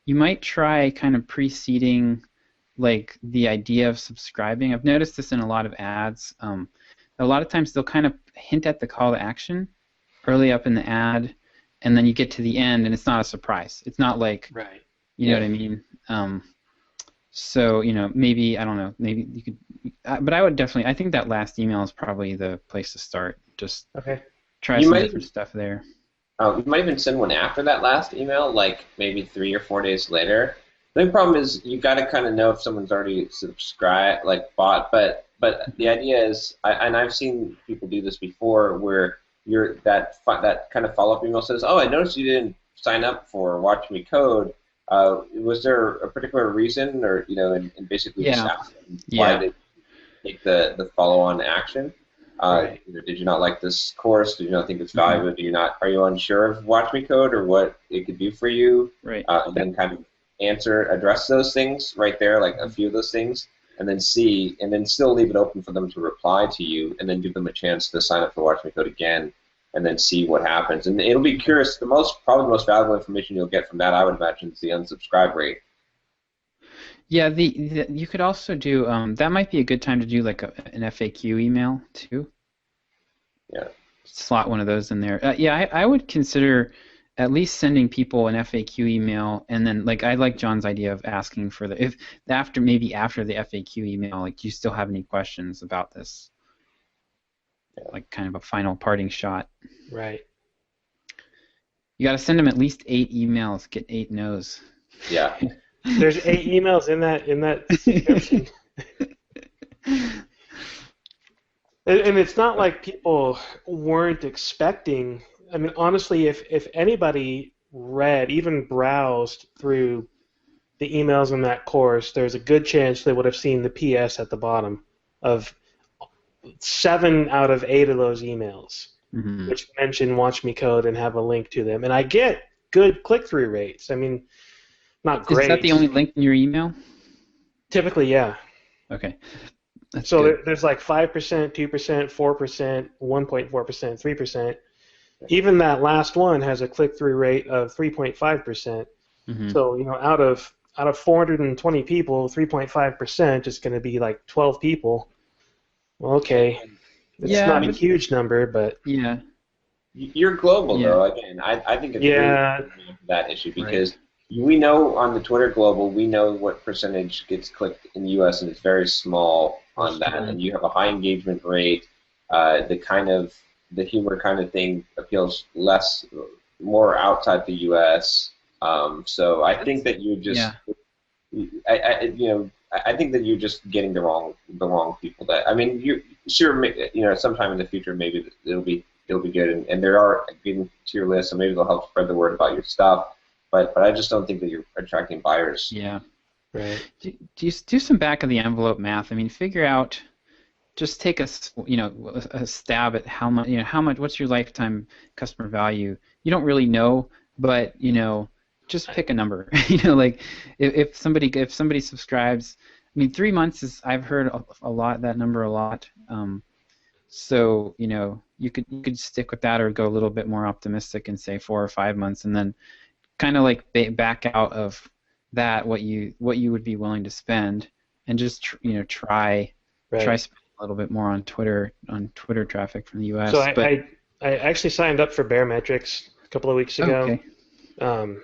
You might try kind of preceding like the idea of subscribing. I've noticed this in a lot of ads. A lot of times they'll kind of hint at the call to action early up in the ad, and then you get to the end and it's not a surprise. It's not like, Right. you know what I mean? So, maybe, I don't know, maybe you could, but I would definitely, I think that last email is probably the place to start. Just try some different stuff there. You might even send one after that last email, like maybe 3 or 4 days later. The only problem is you got to kind of know if someone's already subscribed, like bought. But the idea is, and I've seen people do this before, where that kind of follow-up email says, "Oh, I noticed you didn't sign up for Watch Me Code. Was there a particular reason, or and basically just ask them why they take the follow-on action? Right. Did you not like this course? Did you not think it's valuable? Are you unsure of Watch Me Code or what it could do for you? Right. And then kind of address those things right there, like a few of those things, and then still leave it open for them to reply to you, and then give them a chance to sign up for Watch Me Code again, and then see what happens. And it'll be curious. Probably the most valuable information you'll get from that, I would imagine, is the unsubscribe rate. Yeah, you could also do that. Might be a good time to do like an FAQ email too. Yeah. Slot one of those in there. I would consider at least sending people an FAQ email, and then I like John's idea of asking for after the FAQ email, like, do you still have any questions about this? Yeah. Like kind of a final parting shot. Right. You got to send them at least 8 emails. Get 8 no's. Yeah. There's 8 emails in that subscription. And it's not like people weren't expecting. I mean, honestly, if anybody read, even browsed through the emails in that course, there's a good chance they would have seen the PS at the bottom of 7 out of 8 of those emails, which mention Watch Me Code and have a link to them. And I get good click-through rates. I mean, not great. Is that the only link in your email? Typically, yeah. Okay. That's so good. There's like 5%, 2%, 4%, 1.4%, 3%. Even that last one has a click-through rate of 3.5%. So out of 420 people, 3.5% is going to be like 12 people. Well, okay, it's not a huge number, but yeah. You're global though. Again, I think it's really that issue because we know on the Twitter global, we know what percentage gets clicked in the U.S. and it's very small on that, and you have a high engagement rate. The humor kind of thing appeals more outside the U.S. So I think that you just, I think that you're just getting the wrong people. That sometime in the future maybe it'll be good, and there are getting to your list, so maybe they'll help spread the word about your stuff. But I just don't think that you're attracting buyers. Yeah. Right. Do you do some back of the envelope math? I mean, figure out. Just take a stab at how much. What's your lifetime customer value? You don't really know, but just pick a number. If somebody subscribes, I mean, 3 months is, I've heard that number a lot. So you could stick with that or go a little bit more optimistic and say 4 or 5 months, and then kind of back out of that what you would be willing to spend, and just try spending a little bit more on Twitter traffic from the U.S. So I actually signed up for Baremetrics a couple of weeks ago. Okay.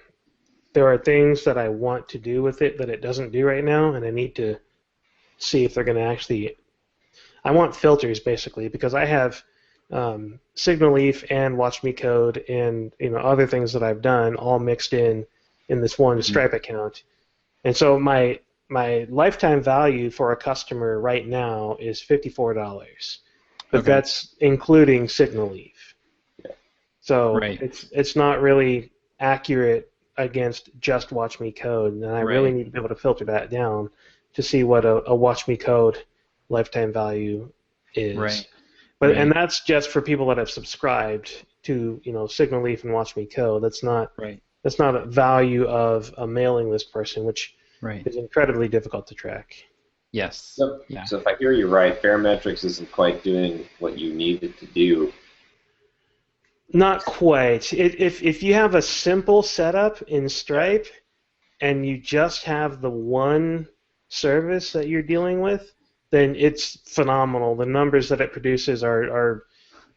There are things that I want to do with it that it doesn't do right now, and I need to see if they're going to actually. I want filters basically because I have Signal Leaf and Watch Me Code and other things that I've done all mixed in this one Stripe account, and so my lifetime value for a customer right now is $54, but that's including Signal Leaf. Yeah. So it's not really accurate against just Watch Me Code, and I really need to be able to filter that down to see what a Watch Me Code lifetime value is. Right. And that's just for people that have subscribed to Signal Leaf and Watch Me Code. That's not a value of a mailing list person, which is incredibly difficult to track. Yes. So if I hear you right, Baremetrics isn't quite doing what you need it to do. Not quite. If you have a simple setup in Stripe and you just have the one service that you're dealing with, then it's phenomenal. The numbers that it produces are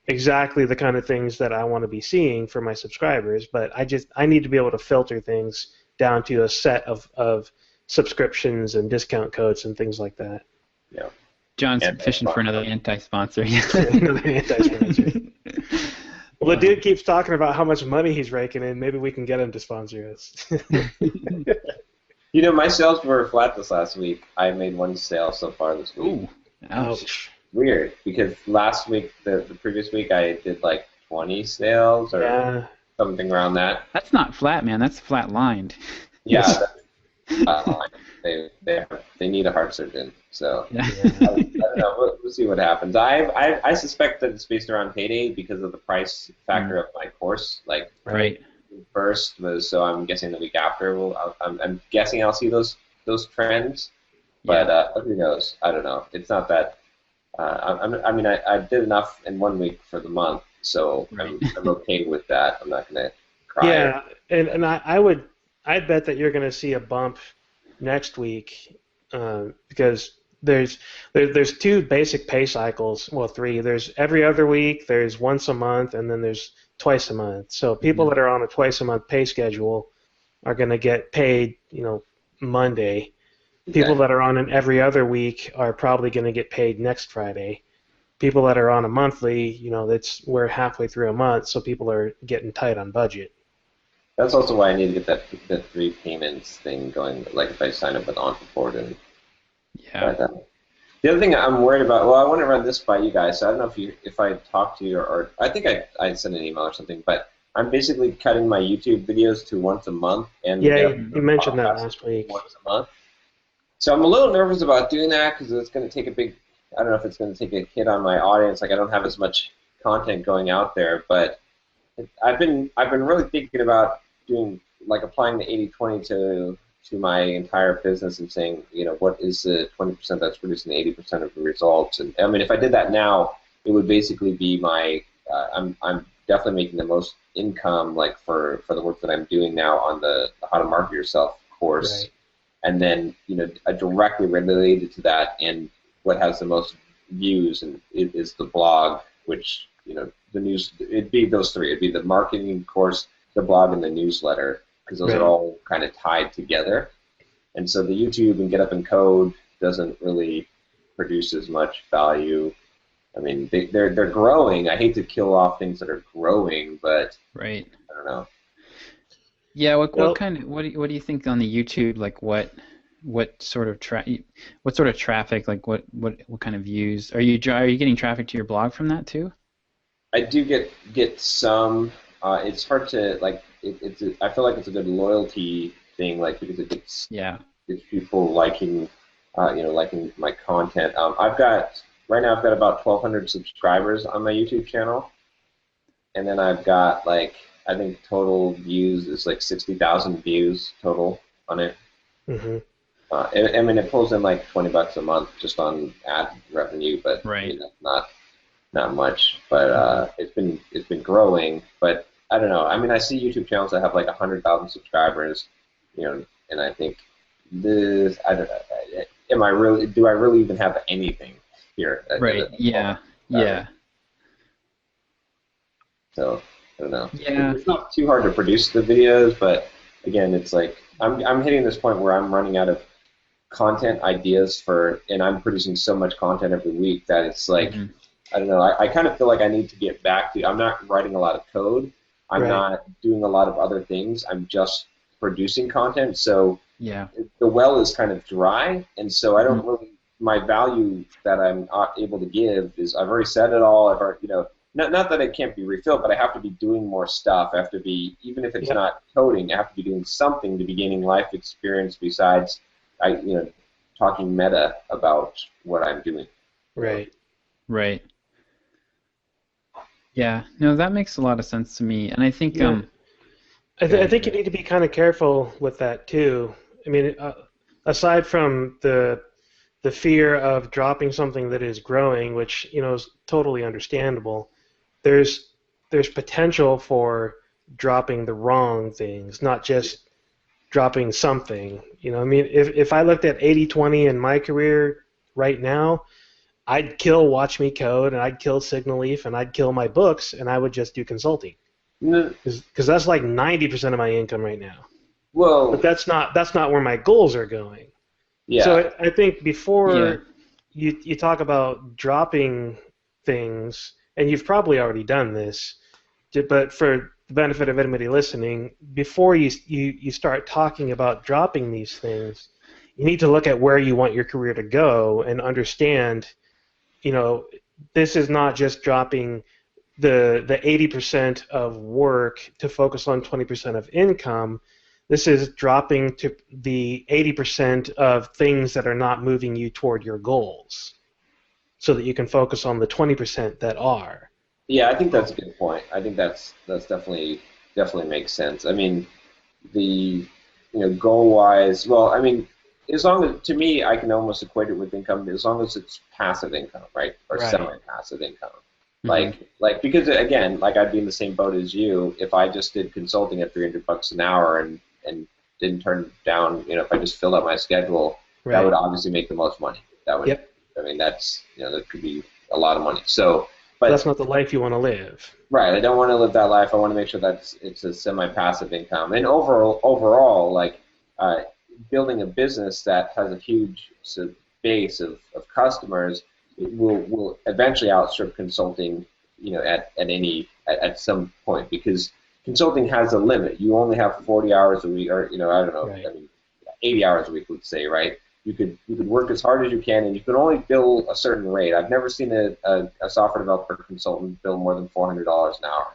exactly the kind of things that I want to be seeing for my subscribers, but I need to be able to filter things down to a set of subscriptions and discount codes and things like that. Yeah. John's fishing for another anti-sponsor. Another anti-sponsor. Well, the dude keeps talking about how much money he's raking in. Maybe we can get him to sponsor us. You know, my sales were flat this last week. I made one sale so far this week. Ooh, ouch. Weird, because last week, the previous week, I did like 20 sales or something around that. That's not flat, man. That's flat-lined. Yeah, they need a heart surgeon. So Yeah. I don't know. We'll see what happens. I suspect that it's based around payday because of the price factor of my course. Like Right. first was, so I'm guessing the week after. I'm guessing I'll see those trends, but who knows? I don't know. It's not that. I did enough in 1 week for the month, so Right. I'm okay with that. I'm not gonna cry. Yeah, and I'd bet that you're going to see a bump next week because there's two basic pay cycles. Well, three. There's every other week. There's once a month, and then there's twice a month. So people that are on a twice a month pay schedule are going to get paid, Monday. People that are on an every other week are probably going to get paid next Friday. People that are on a monthly, we're halfway through a month, so people are getting tight on budget. That's also why I need to get that 3 payments thing going. Like if I sign up with Entrepreneurial. Yeah. But, the other thing I'm worried about. Well, I want to run this by you guys. So I don't know if I talked to you or I think I sent an email or something. But I'm basically cutting my YouTube videos to once a month. And Yeah, you mentioned that last week. Once a month. So I'm a little nervous about doing that because it's going to take I don't know if it's going to take a hit on my audience. Like I don't have as much content going out there, but I've been really thinking about doing, like, applying the 80-20 to my entire business and saying, what is the 20% that's producing 80% of the results? And I mean, if I did that now, it would basically be my I'm definitely making the most income, like for the work that I'm doing now on the How to Market Yourself course. Right. And then, directly related to that, and what has the most views, and it is the blog, which, the news. It'd be those three. It'd be the marketing course, the blog, and the newsletter, because those are all kind of tied together. And so the YouTube and Get Up and Code doesn't really produce as much value. I mean, they're growing. I hate to kill off things that are growing, but Right. I don't know. Yeah, what do you think on the YouTube? Like what sort of traffic? Like what kind of views? Are you getting traffic to your blog from that too? I do get some. It's hard to like. I feel like it's a good loyalty thing, like because it gets people liking, liking my content. Right now I've got about 1,200 subscribers on my YouTube channel, and then I've got I think total views is like 60,000 views total on it. Mm-hmm. I mean, it pulls in like $20 a month just on ad revenue, but that's not much. But it's been growing. But I don't know. I mean, I see YouTube channels that have like 100,000 subscribers, and I think this. Do I really even have anything here? Right. Yeah. So. I don't know. Yeah. It's not too hard to produce the videos, but again, it's like I'm hitting this point where I'm running out of content ideas and I'm producing so much content every week that it's like, I don't know, I kind of feel like I need to get back to, I'm not writing a lot of code, I'm not doing a lot of other things, I'm just producing content, so the well is kind of dry, and so I don't really, my value that I'm able to give is, I've already said it all, I've already, not that it can't be refilled, but I have to be doing more stuff. I have to be, even if it's not coding, I have to be doing something to be gaining life experience besides, talking meta about what I'm doing. Right. Yeah. No, that makes a lot of sense to me, and I think I think you need to be kind of careful with that too. I mean, aside from the fear of dropping something that is growing, which is totally understandable. There's potential for dropping the wrong things, not just dropping something. You know, I mean, if I looked at 80/20 in my career right now, I'd kill Watch Me Code, and I'd kill Signal Leaf, and I'd kill my books, and I would just do consulting. Because that's like 90% of my income right now. Well, but that's not where my goals are going. Yeah. So I think before you talk about dropping things, and you've probably already done this, but for the benefit of anybody listening, before you start talking about dropping these things, you need to look at where you want your career to go and understand, you know, this is not just dropping the 80% of work to focus on 20% of income. This is dropping to the 80% of things that are not moving you toward your goals, so that you can focus on the 20% that are. Yeah, I think that's a good point. I think that's definitely makes sense. I mean, goal-wise, well, I mean, as long as, to me, I can almost equate it with income as long as it's passive income, right, or semi-passive income. Like because again, like I'd be in the same boat as you if I just did consulting at $300 an hour and didn't turn down, if I just filled out my schedule, that would obviously make the most money. That would, I mean, that's, that could be a lot of money. So, but that's not the life you want to live. Right. I don't want to live that life. I want to make sure that it's a semi-passive income. And overall, like building a business that has a huge base of customers, it will eventually outstrip consulting, at some point, because consulting has a limit. You only have 40 hours a week, or I don't know, I mean, 80 hours a week, let's say, right? You could work as hard as you can, and you can only bill a certain rate. I've never seen a software developer consultant bill more than $400 an hour.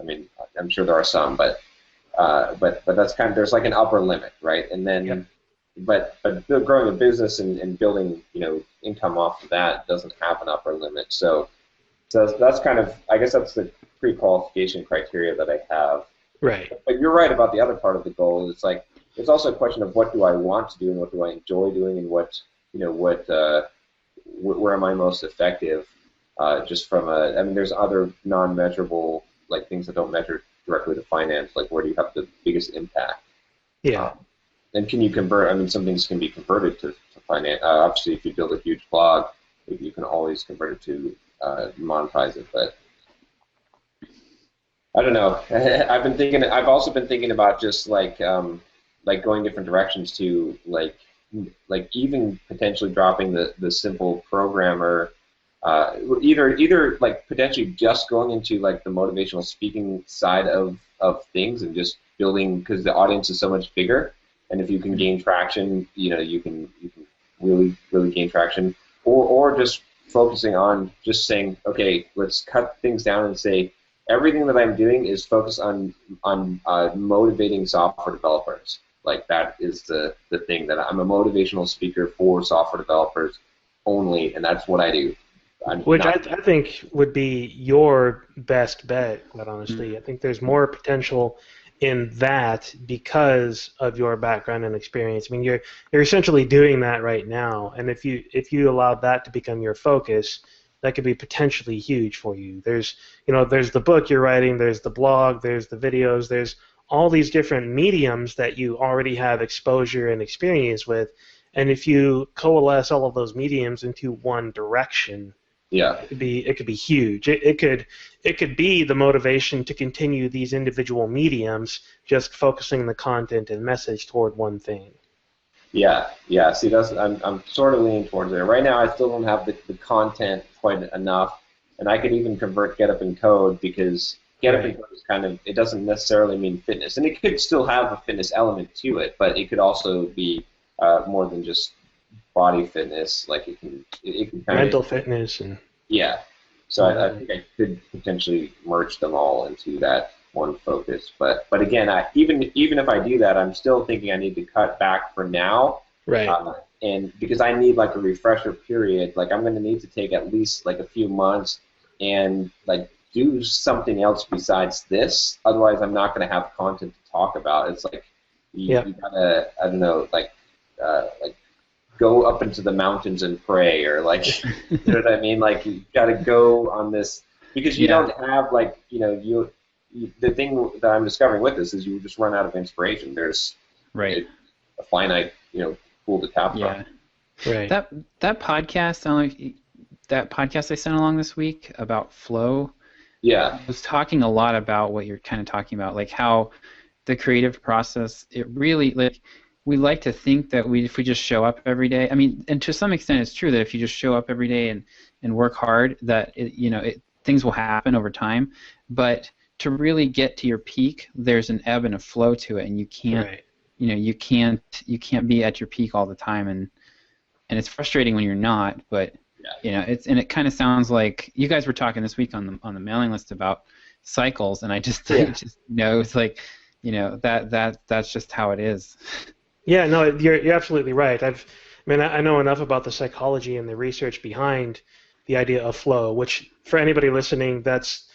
I mean, I'm sure there are some, but that's kind of, there's like an upper limit, right? And then, but growing a business and building income off of that doesn't have an upper limit. So that's kind of, I guess that's the pre-qualification criteria that I have. Right. But you're right about the other part of the goal. It's like, it's also a question of what do I want to do and what do I enjoy doing and where am I most effective? Just from I mean, there's other non-measurable like things that don't measure directly to finance. Like where do you have the biggest impact? Yeah. And can you convert? I mean, some things can be converted to finance. Obviously, if you build a huge blog, you can always convert it to monetize it. But I don't know. I've also been thinking about just like going different directions to like even potentially dropping the simple programmer, either like potentially just going into like the motivational speaking side of things and just building, because the audience is so much bigger, and if you can gain traction, you can really gain traction, or just focusing on just saying, okay, let's cut things down and say everything that I'm doing is focused on motivating software developers. Like that is the thing, that I'm a motivational speaker for software developers only, and that's what I do. Which I think would be your best bet, quite honestly. I think there's more potential in that because of your background and experience. I mean, you're essentially doing that right now, and if you allowed that to become your focus, that could be potentially huge for you. There's the book you're writing, there's the blog, there's the videos, there's all these different mediums that you already have exposure and experience with, and if you coalesce all of those mediums into one direction, it could be huge. It could be the motivation to continue these individual mediums, just focusing the content and message toward one thing. Yeah. See, I'm sort of leaning towards it right now. I still don't have the content quite enough, and I could even convert Get Up and Code, because Get Up and Code is kind of, it doesn't necessarily mean fitness, and it could still have a fitness element to it, but it could also be more than just body fitness. Like it can kind mental of, fitness and So I think I could potentially merge them all into that one focus. But again, even if I do that, I'm still thinking I need to cut back for now. Right. And because I need like a refresher period, like I'm going to need to take at least like a few months and like do something else besides this. Otherwise, I'm not going to have content to talk about. It's like you gotta, I don't know, like go up into the mountains and pray, or like, you know what I mean? Like you gotta go on this, because you don't have the thing that I'm discovering with this is you just run out of inspiration. There's Right. a finite, pool to tap from. Yeah. Right. That podcast, that podcast I sent along this week about flow. Yeah. Was talking a lot about what you're kind of talking about, like how the creative process, it really, like, we like to think that if we just show up every day, I mean, and to some extent it's true that if you just show up every day and work hard, that things will happen over time, but to really get to your peak, there's an ebb and a flow to it, and you can't, Right. you can't be at your peak all the time, and it's frustrating when you're not, but it kind of sounds like you guys were talking this week on the mailing list about cycles, and I just it's like that's just how it is. Yeah, no, you're absolutely right. I know enough about the psychology and the research behind the idea of flow, which for anybody listening, that's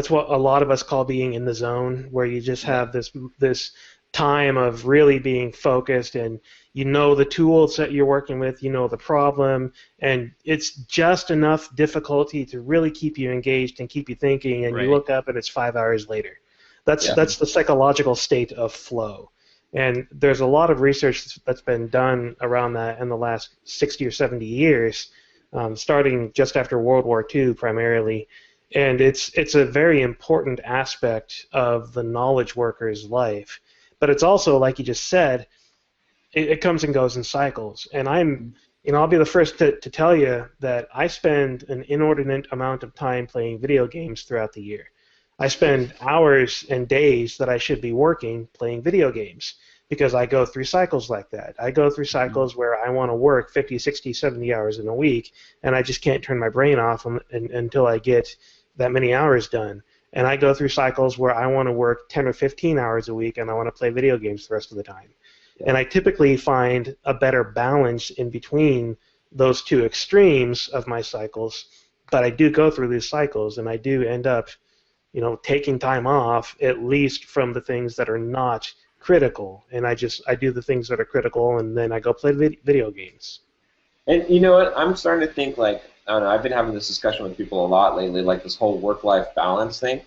what a lot of us call being in the zone, where you just have this time of really being focused, and the tools that you're working with, the problem, and it's just enough difficulty to really keep you engaged and keep you thinking, and you look up and it's 5 hours later. That's the psychological state of flow. And there's a lot of research that's been done around that in the last 60 or 70 years, starting just after World War II primarily. And it's a very important aspect of the knowledge worker's life. But it's also, like you just said, it comes and goes in cycles. And I'll be the first to tell you that I spend an inordinate amount of time playing video games throughout the year. I spend hours and days that I should be working playing video games because I go through cycles like that. I go through cycles where I want to work 50, 60, 70 hours in a week, and I just can't turn my brain off until I get that many hours done. And I go through cycles where I want to work 10 or 15 hours a week, and I want to play video games the rest of the time. And I typically find a better balance in between those two extremes of my cycles, but I do go through these cycles, and I do end up taking time off, at least from the things that are not critical, and I do the things that are critical, and then I go play video games. And you know what? I'm starting to think, like, I don't know, I've been having this discussion with people a lot lately, like this whole work-life balance thing.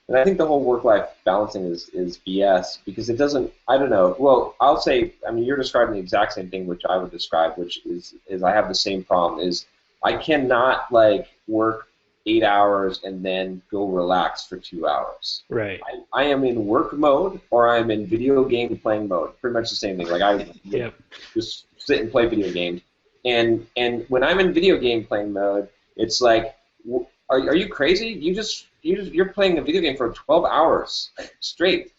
And I think the whole work-life balancing is BS, because it doesn't, I don't know, well, I'll say, I mean, you're describing the exact same thing which I would describe, which is I have the same problem, is I cannot, like, work 8 hours and then go relax for 2 hours. Right. I am in work mode, or I'm in video game playing mode. Pretty much the same thing. Like, I just sit and play video games. And when I'm in video game playing mode, it's like, are you crazy? You're playing a video game for 12 hours straight.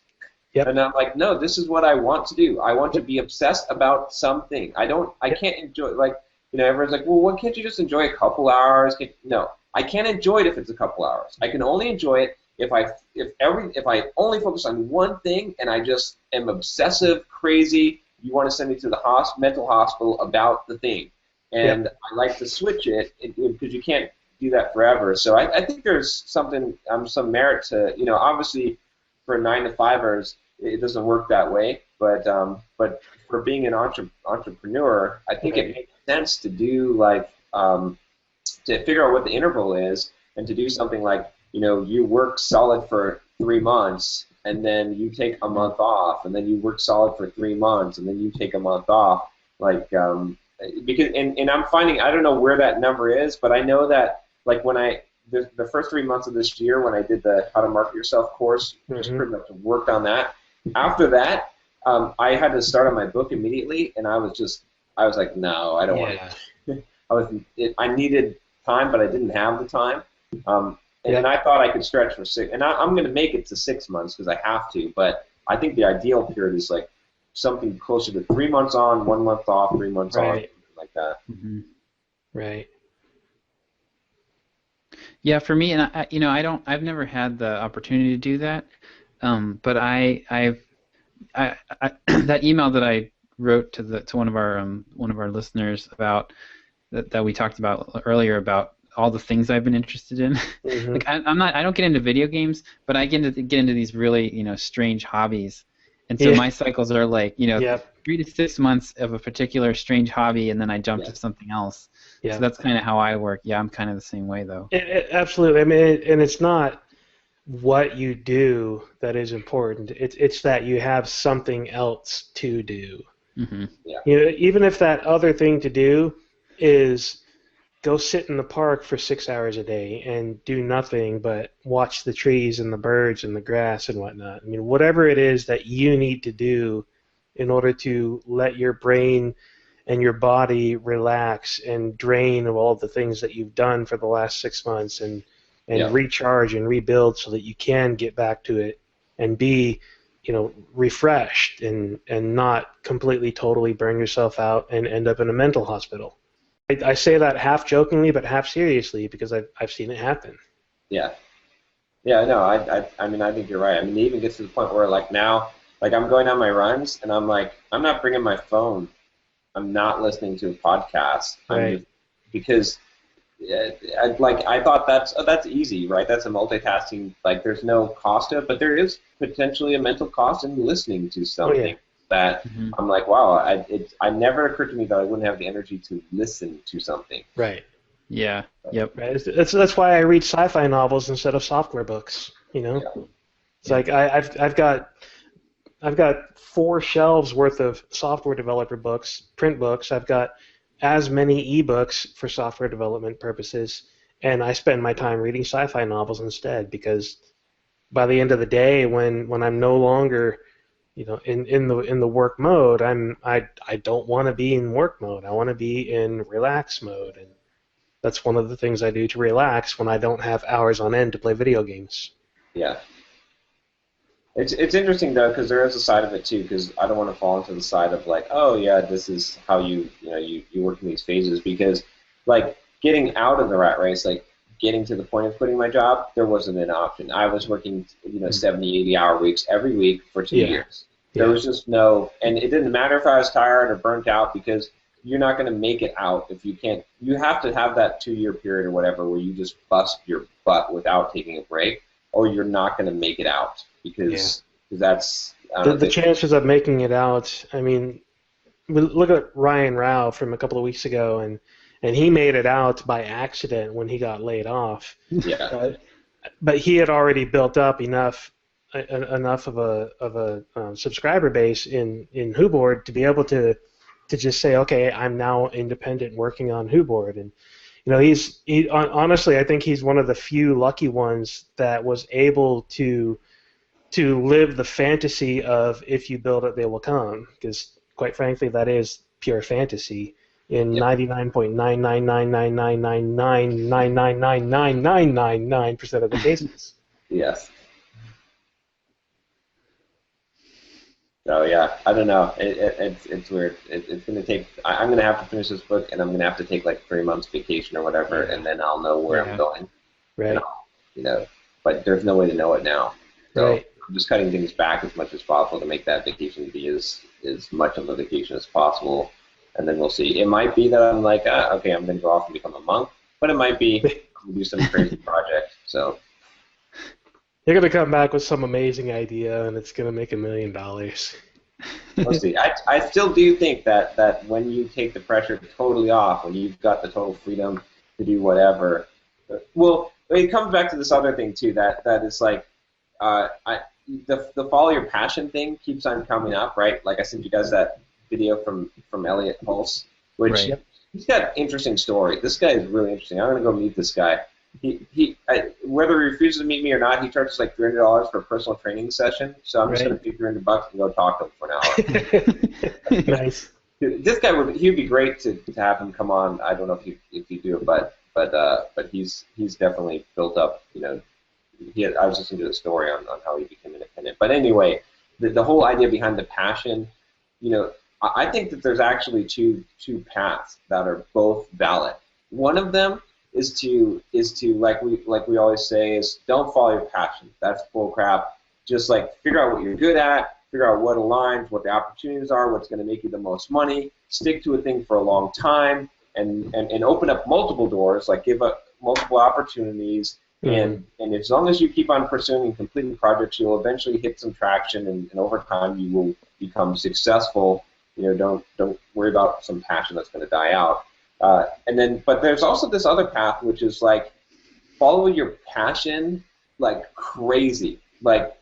Yep. And I'm like, no, this is what I want to do. I want to be obsessed about something. I can't enjoy, like, everyone's like, well, why can't you just enjoy a couple hours? No, I can't enjoy it if it's a couple hours. I can only enjoy it if I only focus on one thing, and I just am obsessive, crazy. You want to send me to the mental hospital about the thing, and I like to switch it because you can't do that forever. So I think there's some merit to, obviously for 9 to 5ers it doesn't work that way, but for being an entrepreneur, I think it makes sense to do, like, to figure out what the interval is, and to do something like, you work solid for 3 months, and then you take a month off, and then you work solid for 3 months, and then you take a month off, like, because and I'm finding, I don't know where that number is, but I know that, like, when the first 3 months of this year, when I did the How to Market Yourself course, just pretty much worked on that. After that, I had to start on my book immediately, and I was like, no, I don't want to. I needed time, but I didn't have the time. And I thought I could stretch for 6, and I'm going to make it to 6 months because I have to. But I think the ideal period is like something closer to 3 months on, 1 month off, 3 months on, like that. Mm-hmm. Right. Yeah, for me, and I've never had the opportunity to do that. But I've that email that I wrote to one of our listeners about that we talked about earlier about all the things I've been interested in. Mm-hmm. Like I don't get into video games, but I get into these really strange hobbies, and so my cycles are like 3 to 6 months of a particular strange hobby, and then I jump to something else. Yeah. So that's kind of how I work. Yeah, I'm kind of the same way though. Absolutely. I mean, and it's not. what you do that is important. It's that you have something else to do. Mm-hmm. Yeah. Even if that other thing to do is go sit in the park for 6 hours a day and do nothing but watch the trees and the birds and the grass and whatnot. I mean, whatever it is that you need to do in order to let your brain and your body relax and drain of all the things that you've done for the last 6 months and recharge and rebuild so that you can get back to it and be, refreshed and not completely totally burn yourself out and end up in a mental hospital. I say that half jokingly but half seriously because I've seen it happen. Yeah. Yeah, no, I mean, I think you're right. I mean, it even gets to the point where, like, now, like, I'm going on my runs, and I'm like, I'm not bringing my phone. I'm not listening to a podcast. Right. Because, I thought that's easy, right? That's a multitasking, like, there's no cost to it, but there is potentially a mental cost in listening to something. That I'm like, wow, I never occurred to me that I wouldn't have the energy to listen to something. Right. Yeah. Yep. Right. That's why I read sci-fi novels instead of software books. Yeah. It's like I've got 4 shelves worth of software developer books, print books. I've got as many ebooks for software development purposes, and I spend my time reading sci-fi novels instead because by the end of the day, when I'm no longer in the work mode, I don't want to be in work mode. I want to be in relax mode, and that's one of the things I do to relax when I don't have hours on end to play video games. Yeah. It's interesting though because there is a side of it too because I don't want to fall into the side of like, oh yeah, this is how you work in these phases because like getting out of the rat race, like getting to the point of quitting my job, there wasn't an option. I was working 70, 80-hour weeks every week for 2 years. There was just no, and it didn't matter if I was tired or burnt out because you're not going to make it out if you can't. You have to have that 2-year period or whatever where you just bust your butt without taking a break, or you're not going to make it out because that's the chances of making it out. I mean, look at Ryan Rao from a couple of weeks ago, and he made it out by accident when he got laid off. Yeah. But he had already built up enough of a subscriber base in HooBoard to be able to just say, okay, I'm now independent working on HooBoard, and honestly, I think he's one of the few lucky ones that was able to live the fantasy of if you build it, they will come, because quite frankly, that is pure fantasy in 99.99999999999% of the cases. Yes. So yeah, I don't know. It's weird. It's going to take. I'm going to have to finish this book, and I'm going to have to take like 3 months vacation or whatever, and then I'll know where I'm going. Right. But there's no way to know it now. So right. I'm just cutting things back as much as possible to make that vacation be as much of a vacation as possible, and then we'll see. It might be that I'm like, okay, I'm going to go off and become a monk, but it might be I'm going to do some crazy project. So. You're going to come back with some amazing idea, and it's going to make $1 million. We'll see. I still do think that when you take the pressure totally off, when you've got the total freedom to do whatever, well, it comes back to this other thing, too, that is like the follow your passion thing keeps on coming up, right? Like I sent you guys that video from Elliot Pulse, which he's got an interesting story. This guy is really interesting. I'm going to go meet this guy. Whether he refuses to meet me or not, he charges like $300 for a personal training session. So I'm just going to pay $300 and go talk to him for an hour. Nice. This guy would be great to have him come on. I don't know if you do, but he's definitely built up. I was listening to the story on how he became independent. But anyway, the whole idea behind the passion, I think that there's actually two paths that are both valid. One of them is to like we always say is don't follow your passion. That's bull crap. Just like figure out what you're good at, figure out what aligns, what the opportunities are, what's going to make you the most money. Stick to a thing for a long time, and open up multiple doors. Like give up multiple opportunities, and as long as you keep on pursuing and completing projects, you'll eventually hit some traction, and over time you will become successful. Don't worry about some passion that's going to die out. But there's also this other path, which is like follow your passion like crazy. Like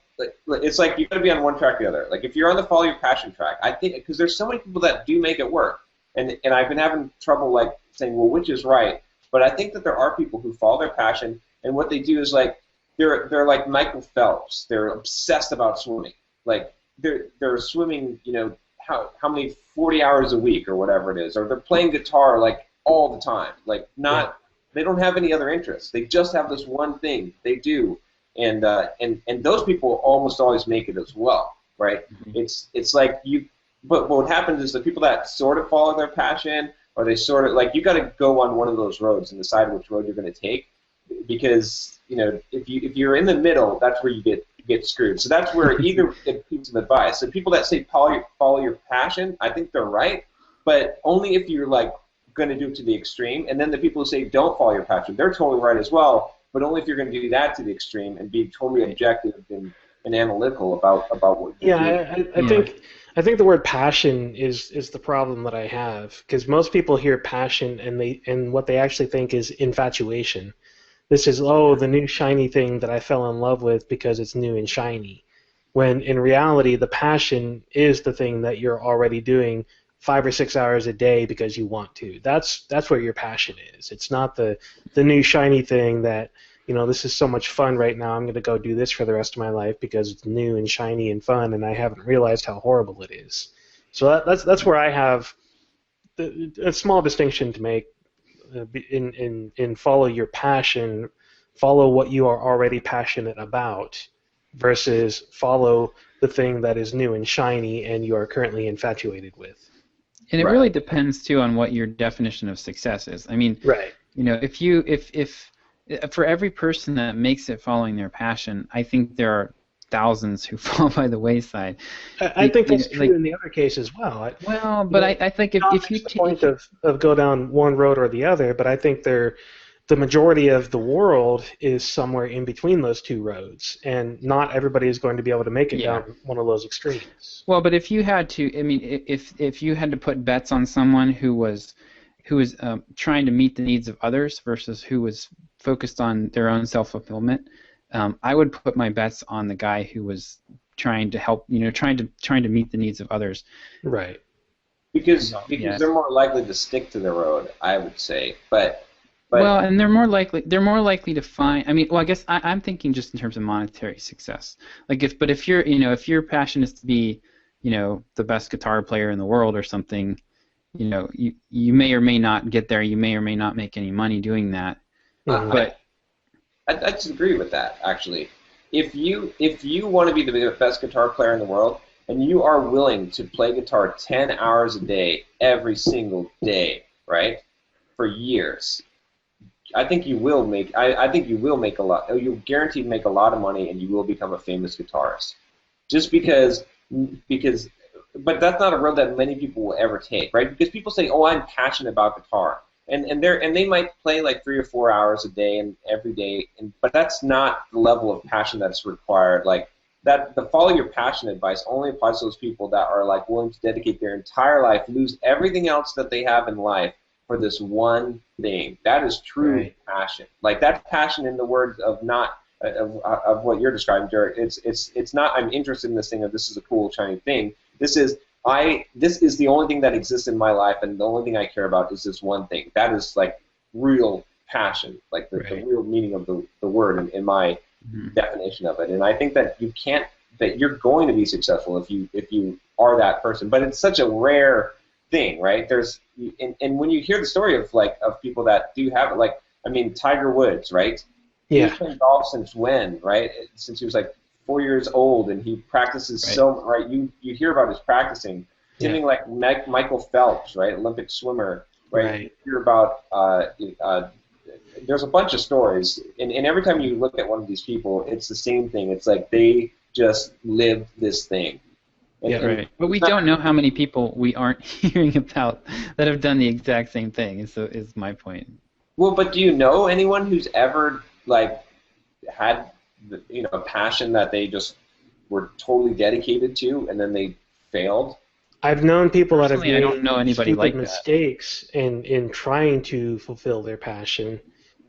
it's like you got to be on one track or the other. Like if you're on the follow your passion track, I think because there's so many people that do make it work, and I've been having trouble like saying, well, which is right? But I think that there are people who follow their passion, and what they do is like they're like Michael Phelps. They're obsessed about swimming. Like they're swimming, you know, how many 40 hours a week or whatever it is, or they're playing guitar like all the time. Like not they don't have any other interests. They just have this one thing they do. And those people almost always make it as well, right? Mm-hmm. It's like you, but what happens is the people that sort of follow their passion, or they sort of like you got to go on one of those roads and decide which road you're going to take, because you know if you're in the middle, that's where you get screwed. So that's where either it piece of advice. So people that say follow your passion, I think they're right, but only if you're like going to do it to the extreme. And then the people who say don't follow your passion, they're totally right as well. But only if you're going to do that to the extreme and be totally objective and analytical about what you're doing. I think the word passion is the problem that I have, because most people hear passion and what they actually think is infatuation. This is the new shiny thing that I fell in love with because it's new and shiny. When in reality, the passion is the thing that you're already doing 5 or 6 hours a day because you want to. That's where your passion is. It's not the new shiny thing that, you know, this is so much fun right now, I'm going to go do this for the rest of my life because it's new and shiny and fun, and I haven't realized how horrible it is. So that's where I have a small distinction to make in follow your passion, follow what you are already passionate about, versus follow the thing that is new and shiny and you are currently infatuated with. And it really depends too on what your definition of success is. I mean, you know, if for every person that makes it following their passion, I think there are thousands who fall by the wayside. I think that's true in the other case as well. I think if you take the point of go down one road or the other, but I think the majority of the world is somewhere in between those two roads, and not everybody is going to be able to make it down one of those extremes. Well, but if you had to, I mean, if you had to put bets on someone who was trying to meet the needs of others versus who was focused on their own self-fulfillment, I would put my bets on the guy who was trying to help, you know, trying to meet the needs of others. Right. Because they're more likely to stick to the road, I would say, but well, and they're more likely to find. I mean, well, I guess I'm thinking just in terms of monetary success. Like if your passion is to be, you know, the best guitar player in the world or something, you know, you may or may not get there. You may or may not make any money doing that. But I disagree with that, actually. If you want to be the best guitar player in the world, and you are willing to play guitar 10 hours a day every single day, right, for years, I think you will make a lot. You'll guaranteed make a lot of money, and you will become a famous guitarist. Just because, but that's not a road that many people will ever take, right? Because people say, "Oh, I'm passionate about guitar," and they might play like 3 or 4 hours a day and every day, but that's not the level of passion that's required. Like that, the follow your passion advice only applies to those people that are like willing to dedicate their entire life, lose everything else that they have in life, for this one thing. That is true passion. Like that's passion in the words of not of what you're describing, Derick. It's not I'm interested in this thing or this is a cool shiny thing. This is the only thing that exists in my life, and the only thing I care about is this one thing. That is like real passion, like the real meaning of the word in my definition of it. And I think that you're going to be successful if you are that person. But it's such a rare thing, right? And when you hear the story of people that do have it, like, I mean, Tiger Woods, right? Yeah. He's playing golf since when, right? Since he was like 4 years old, and he practices right. You hear about his practicing. Something like Michael Phelps, right? Olympic swimmer, right? You hear about there's a bunch of stories, and every time you look at one of these people, it's the same thing. It's like they just lived this thing. But we don't know how many people we aren't hearing about that have done the exact same thing. Is my point. Well, but do you know anyone who's ever had a passion that they just were totally dedicated to, and then they failed? I've known people that have I don't know anybody stupid like mistakes in trying to fulfill their passion.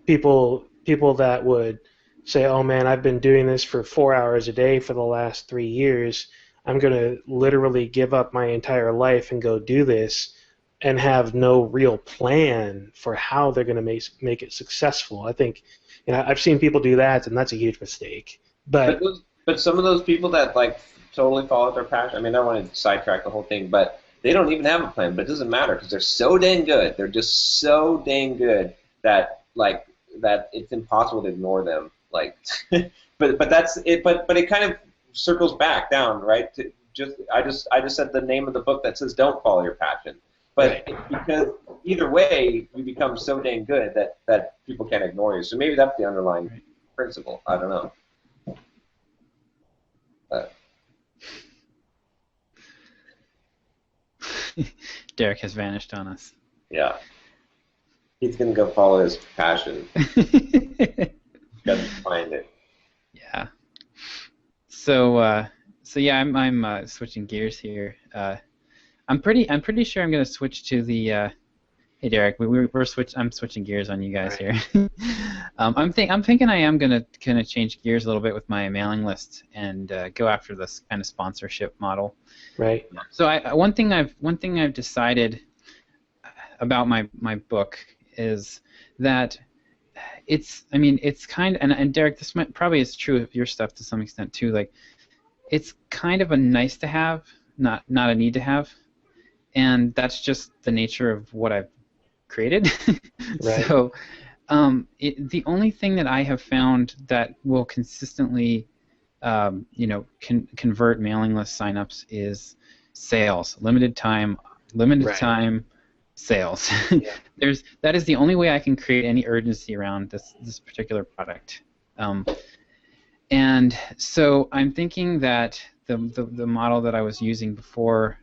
People that would say, oh man, I've been doing this for 4 hours a day for the last 3 years. I'm going to literally give up my entire life and go do this, and have no real plan for how they're going to make it successful. I think, I've seen people do that, and that's a huge mistake. But some of those people that like totally follow their passion, I mean, I don't want to sidetrack the whole thing, but they don't even have a plan. But it doesn't matter because they're so dang good. They're just so dang good that it's impossible to ignore them. Like, but that's it. But it kind of circles back down, right? I just said the name of the book that says "Don't Follow Your Passion." But because either way, you become so dang good that people can't ignore you. So maybe that's the underlying principle. I don't know. Derick has vanished on us. Yeah. He's going to go follow his passion. Got to find it. Yeah. So yeah, I'm switching gears here. I'm pretty sure I'm going to switch to the. Hey Derick, I'm switching gears on you guys here. I'm thinking I am going to change gears a little bit with my mailing list and go after this kind of sponsorship model. Right. So one thing I've decided about my book is that it's kind of, and Derick, this probably is true of your stuff to some extent too. Like, it's kind of a nice to have, not a need to have, and that's just the nature of what I've created. Right. So the only thing that I have found that will consistently convert mailing list signups is sales, limited time sales. Yeah. That is the only way I can create any urgency around this particular product. And so I'm thinking that the model that I was using before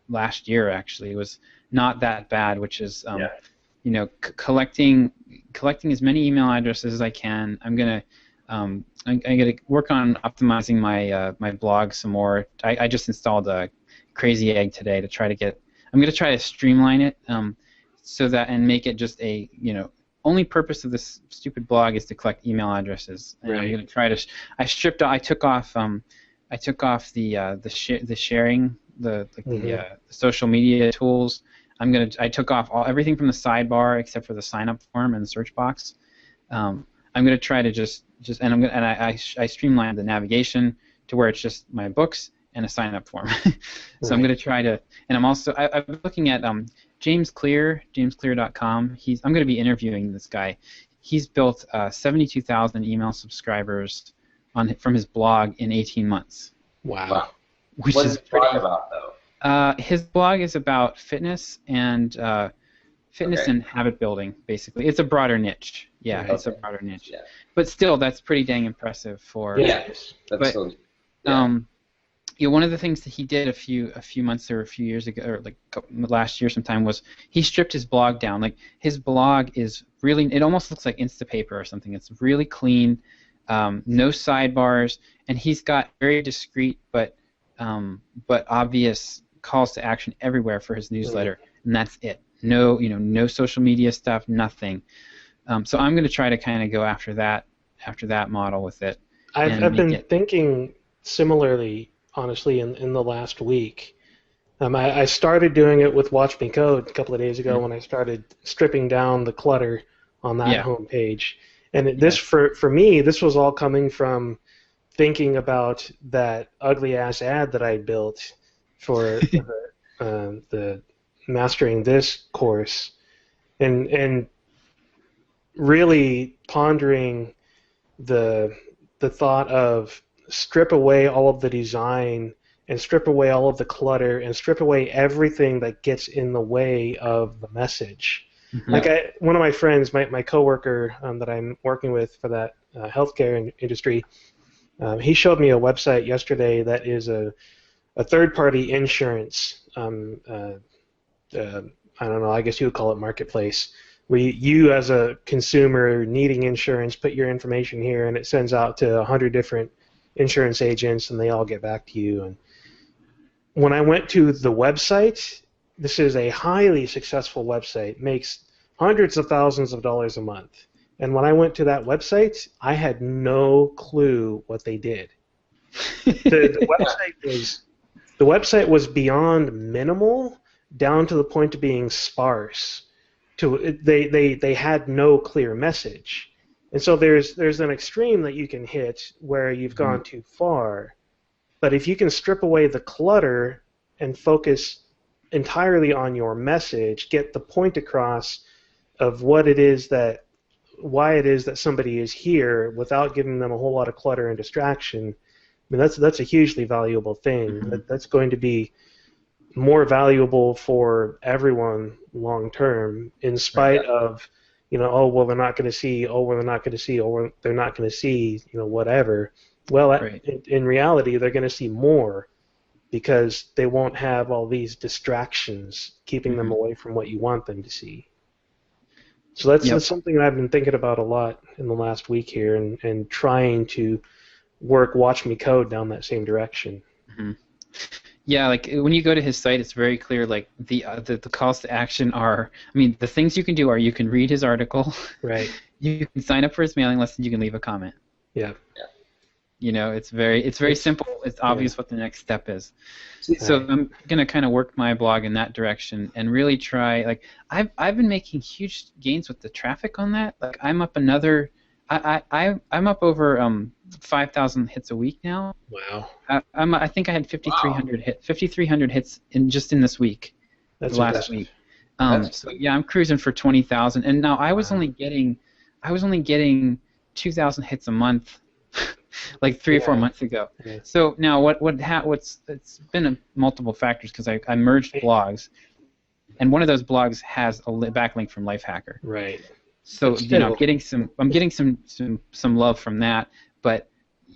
last year actually was not that bad, which is collecting as many email addresses as I can. I'm gonna work on optimizing my blog some more. I just installed a Crazy Egg today to try to get. I'm gonna try to streamline it so that and make it just a only purpose of this stupid blog is to collect email addresses. And I'm gonna try to. I took off the sharing the social media tools. I took off everything from the sidebar except for the sign up form and the search box. I'm gonna try to I streamlined the navigation to where it's just my books and a sign up form. So I'm gonna try to, and I'm looking at jamesclear.com. I'm gonna be interviewing this guy. He's built 72,000 email subscribers from his blog in 18 months. Wow. Which is pretty about though. His blog is about fitness and and habit building, basically. It's a broader niche. Yeah, it's a broader niche. Yeah. But still, that's pretty dang impressive for. Yes. One of the things that he did a few months or a few years ago, or like last year sometime, was he stripped his blog down. Like, his blog is really, it almost looks like Instapaper or something. It's really clean, no sidebars, and he's got very discreet but obvious calls to action everywhere for his newsletter, and that's it. No social media stuff, nothing. So I'm going to try to kind of go after that model with it. I've been thinking similarly, honestly, in the last week. I started doing it with Watch Me Code a couple of days ago when I started stripping down the clutter on that homepage. And for me, this was all coming from thinking about that ugly-ass ad that I built for the Mastering This course, and really pondering the thought of strip away all of the design and strip away all of the clutter and strip away everything that gets in the way of the message. Mm-hmm. Like one of my friends, my coworker that I'm working with for that healthcare industry, he showed me a website yesterday that is a third-party insurance. I don't know. I guess you would call it marketplace. Where you as a consumer needing insurance, put your information here, and it sends out to 100 different insurance agents, and they all get back to you. And when I went to the website, this is a highly successful website, makes hundreds of thousands of dollars a month. And when I went to that website, I had no clue what they did. The website was beyond minimal, down to the point of being sparse. They had no clear message. And so there's an extreme that you can hit where you've gone too far. But if you can strip away the clutter and focus entirely on your message, get the point across of why it is that somebody is here without giving them a whole lot of clutter and distraction, I mean, that's a hugely valuable thing. That's going to be more valuable for everyone long term, in spite of, oh, well, they're not going to see, oh, well, they're not going to see, oh, they're not going to see, whatever. Well, in reality, they're going to see more because they won't have all these distractions keeping them away from what you want them to see. So that's something that I've been thinking about a lot in the last week here, and trying to watch me code down that same direction. Yeah, like when you go to his site, it's very clear. Like the calls to action are, I mean, the things you can do are you can read his article, right? You can sign up for his mailing list, and you can leave a comment. Yeah. It's very simple. It's obvious what the next step is. So I'm gonna kind of work my blog in that direction and really try. Like I've been making huge gains with the traffic on that. Like I'm up another. I'm up over 5,000 hits a week now. Wow. I think I had 5,300 hits in this week. That's last week. So yeah, I'm cruising for 20,000, and now I was only getting 2,000 hits a month, like 3 or 4 months ago. Yeah. So now it's been multiple factors because I merged blogs, and one of those blogs has a backlink from Lifehacker. Right. So I'm getting some love from that, but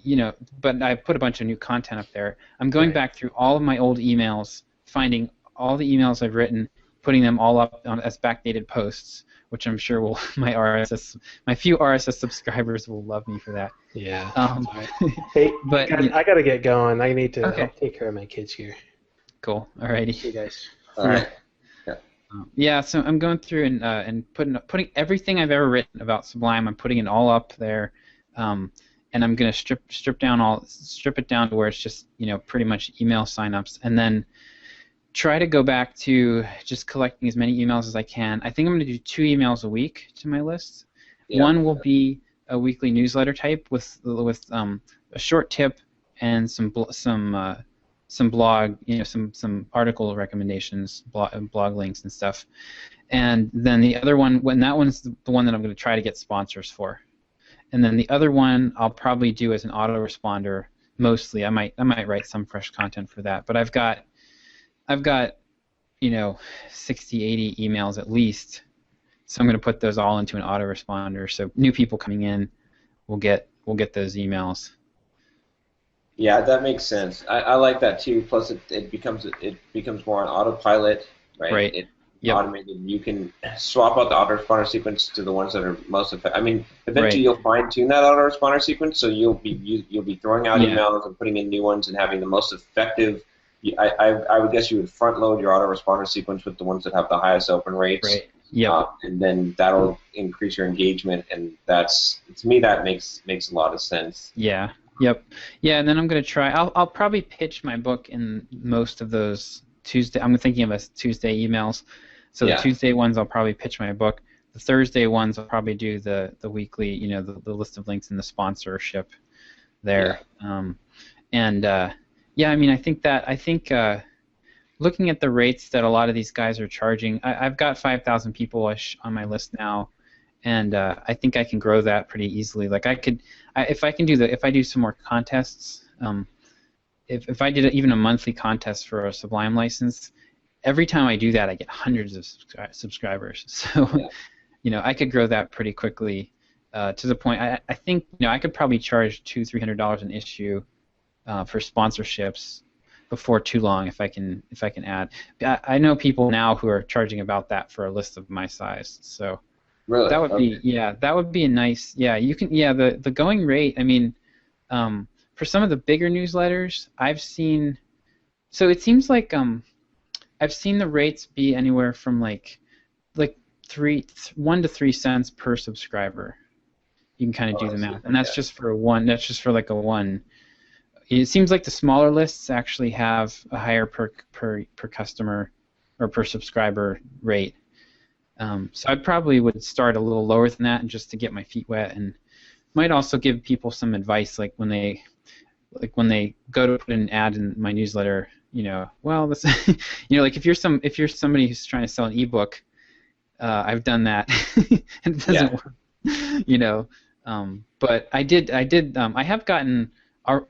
I put a bunch of new content up there. I'm going back through all of my old emails, finding all the emails I've written, putting them all up as backdated posts, which I'm sure my few RSS subscribers will love me for that. Yeah. Hey, but I gotta get going. I need to take care of my kids here. Cool. Alrighty. See you guys. All right. Yeah, so I'm going through and putting everything I've ever written about Sublime. I'm putting it all up there, and I'm gonna strip it down to where it's just pretty much email signups, and then try to go back to just collecting as many emails as I can. I think I'm gonna do 2 emails a week to my list. Yeah. One will be a weekly newsletter type with a short tip and some blog, some article recommendations, blog links and stuff. And then the other one, that one's the one that I'm going to try to get sponsors for. And then the other one I'll probably do as an autoresponder mostly. I might write some fresh content for that. But I've got 60, 80 emails at least. So I'm going to put those all into an autoresponder. So new people coming in will get those emails. Yeah, that makes sense. I like that too. Plus, it becomes more on autopilot, right? Right. Automated. You can swap out the autoresponder sequence to the ones that are most effective. I mean, eventually you'll fine tune that autoresponder sequence, so you'll be throwing out emails and putting in new ones and having the most effective. I would guess you would front load your autoresponder sequence with the ones that have the highest open rates. Right. Yeah. And then that'll increase your engagement, and to me that makes a lot of sense. Yeah. Yep. Yeah, and then I'm going to try. I'll probably pitch my book in most of those Tuesday. I'm thinking of as Tuesday emails. So the Tuesday ones I'll probably pitch my book. The Thursday ones I'll probably do the weekly, the list of links and the sponsorship there. Yeah. I mean, I think looking at the rates that a lot of these guys are charging, I've got 5,000 people on my list now. And I think I can grow that pretty easily. Like if I do some more contests, if I did even a monthly contest for a Sublime license, every time I do that, I get hundreds of subscribers. So, I could grow that pretty quickly to the point. I think I could probably charge $200-300 an issue for sponsorships before too long if I can add. I know people now who are charging about that for a list of my size. So. Really? That would be a nice. Yeah, you can. Yeah, the going rate. I mean, for some of the bigger newsletters, I've seen. So it seems like I've seen the rates be anywhere from like 1 to 3 cents per subscriber. You can kind of do the math, and that's Yeah. just for one. That's just for like a one. It seems like the smaller lists actually have a higher per customer or per subscriber rate. So I probably would start a little lower than that, and just to get my feet wet, and might also give people some advice, like when they go to put an ad in my newsletter. Well, this, like if you're somebody who's trying to sell an ebook, I've done that, and it doesn't work. But I have gotten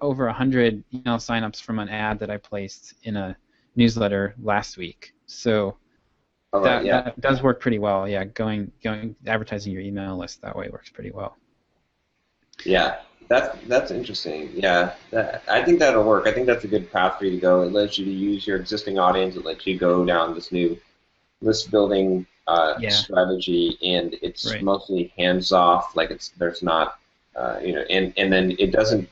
over 100 email signups from an ad that I placed in a newsletter last week. So that does work pretty well. Yeah, going advertising your email list that way works pretty well. Yeah, that's interesting. Yeah, I think that'll work. I think that's a good path for you to go. It lets you to use your existing audience. It lets you go down this new list building strategy, and it's mostly hands off. Like there's not, and then it doesn't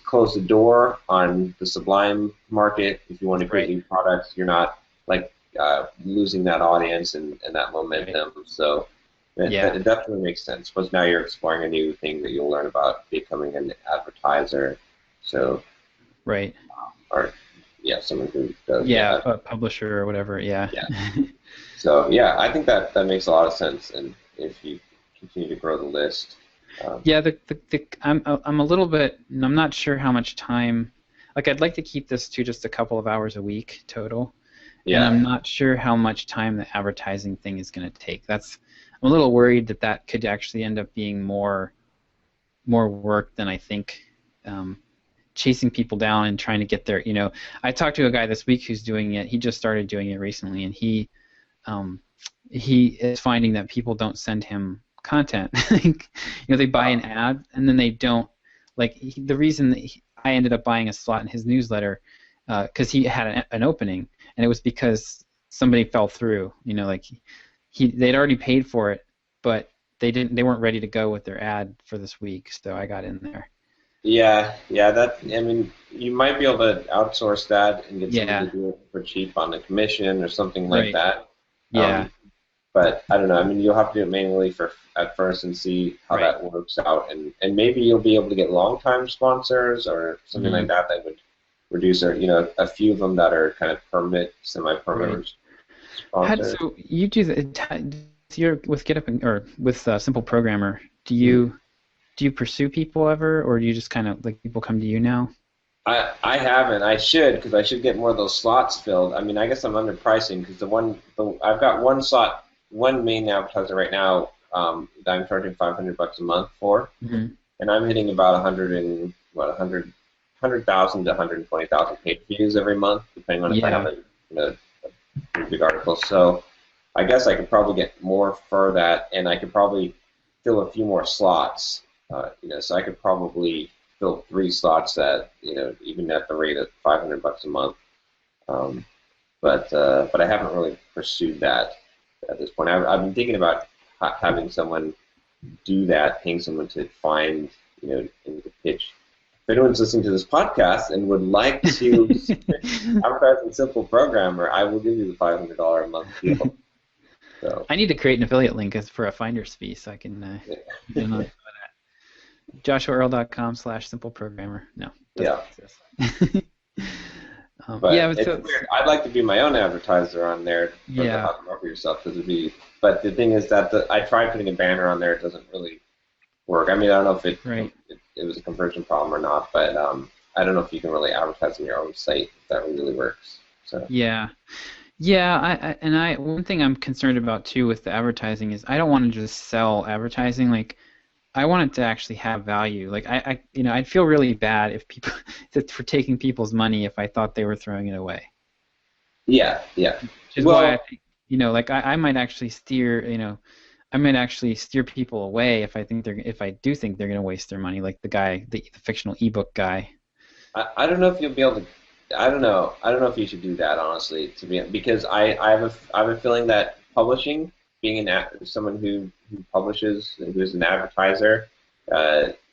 close the door on the Sublime market. If you want to create new products, you're not like losing that audience and that momentum. So it definitely makes sense. But now you're exploring a new thing that you'll learn about becoming an advertiser. So someone who does a publisher or whatever. Yeah. So I think that makes a lot of sense. And if you continue to grow the list. I'm a little bit. I'm not sure how much time. Like I'd like to keep this to just a couple of hours a week total. Yeah. And I'm not sure how much time the advertising thing is going to take. I'm a little worried that could actually end up being more work than I think. Chasing people down and trying to get there. I talked to a guy this week who's doing it. He just started doing it recently, and he is finding that people don't send him content. They buy an ad and then they don't. The reason that I ended up buying a slot in his newsletter because he had an opening, and it was because somebody fell through. They'd already paid for it, but they weren't ready to go with their ad for this week, so I got in there. Yeah. You might be able to outsource that and get someone to do it for cheap on the commission or something like that. Yeah. But I don't know. You'll have to do it manually at first and see how that works out, and maybe you'll be able to get long-time sponsors or something like that would reduce, or a few of them that are kind of permanent, semi-permanent sponsors. So you do that. You're with GitHub or with Simple Programmer. Do you pursue people ever, or do you just kind of people come to you now? I haven't. I should, because I should get more of those slots filled. I guess I'm underpricing because I've got one slot, one main advertiser right now that I'm charging $500 a month for, and I'm hitting about 100,000 to 120,000 page views every month, depending on if I have a big article. So I guess I could probably get more for that, and I could probably fill a few more slots. So I could probably fill 3 slots at even at the rate of $500 a month. But I haven't really pursued that at this point. I've been thinking about having someone do that, paying someone to find and to pitch. If anyone's listening to this podcast and would like to advertise in Simple Programmer, I will give you the $500 a month deal. So. I need to create an affiliate link for a finder's fee so I can do that. JoshuaEarl.com/simpleprogrammer. No. Exist. But it's weird. I'd like to be my own advertiser on there. How to market yourself, but the thing is that I tried putting a banner on there. It doesn't really work. I don't know if it was a conversion problem or not, but I don't know if you can really advertise on your own site if that really works. So. Yeah. One thing I'm concerned about too with the advertising is I don't want to just sell advertising. I want it to actually have value. I'd feel really bad if people for taking people's money if I thought they were throwing it away. Yeah. Which is why I think, I might actually steer, people away if I do think they're going to waste their money, like the guy, the fictional ebook guy. I don't know if you'll be able to. I don't know if you should do that, honestly, because I have a feeling that publishing, being someone who publishes, who is an advertiser,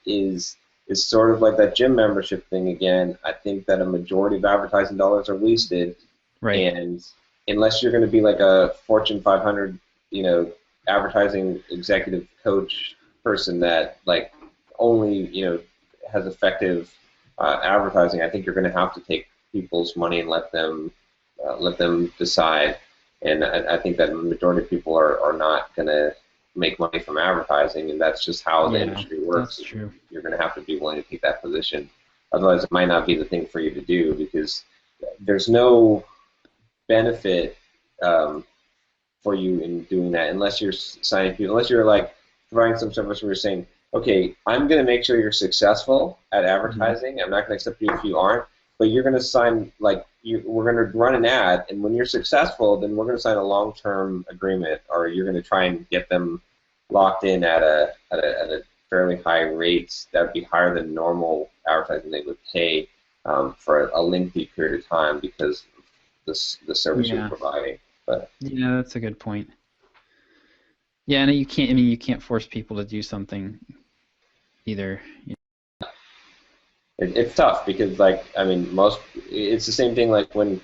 is sort of like that gym membership thing again. I think that a majority of advertising dollars are wasted, and unless you're going to be like a Fortune 500, advertising executive coach person that like only has effective advertising. I think you're going to have to take people's money and let them decide. And I think that the majority of people are not going to make money from advertising, and that's just how the industry works. That's true. You're going to have to be willing to take that position. Otherwise, it might not be the thing for you to do, because there's no benefit for you in doing that unless you're signing people, unless you're like providing some service where you're saying, okay, I'm going to make sure you're successful at advertising. Mm-hmm. I'm not going to accept you if you aren't, but you're going to sign, like, we're going to run an ad, and when you're successful, then we're going to sign a long-term agreement, or you're going to try and get them locked in at a fairly high rate that would be higher than normal advertising they would pay for a lengthy period of time because of the service you're providing. But yeah, that's a good point. Yeah, and you can't. I mean, you can't force people to do something either. It's tough because, like, I mean, it's the same thing like when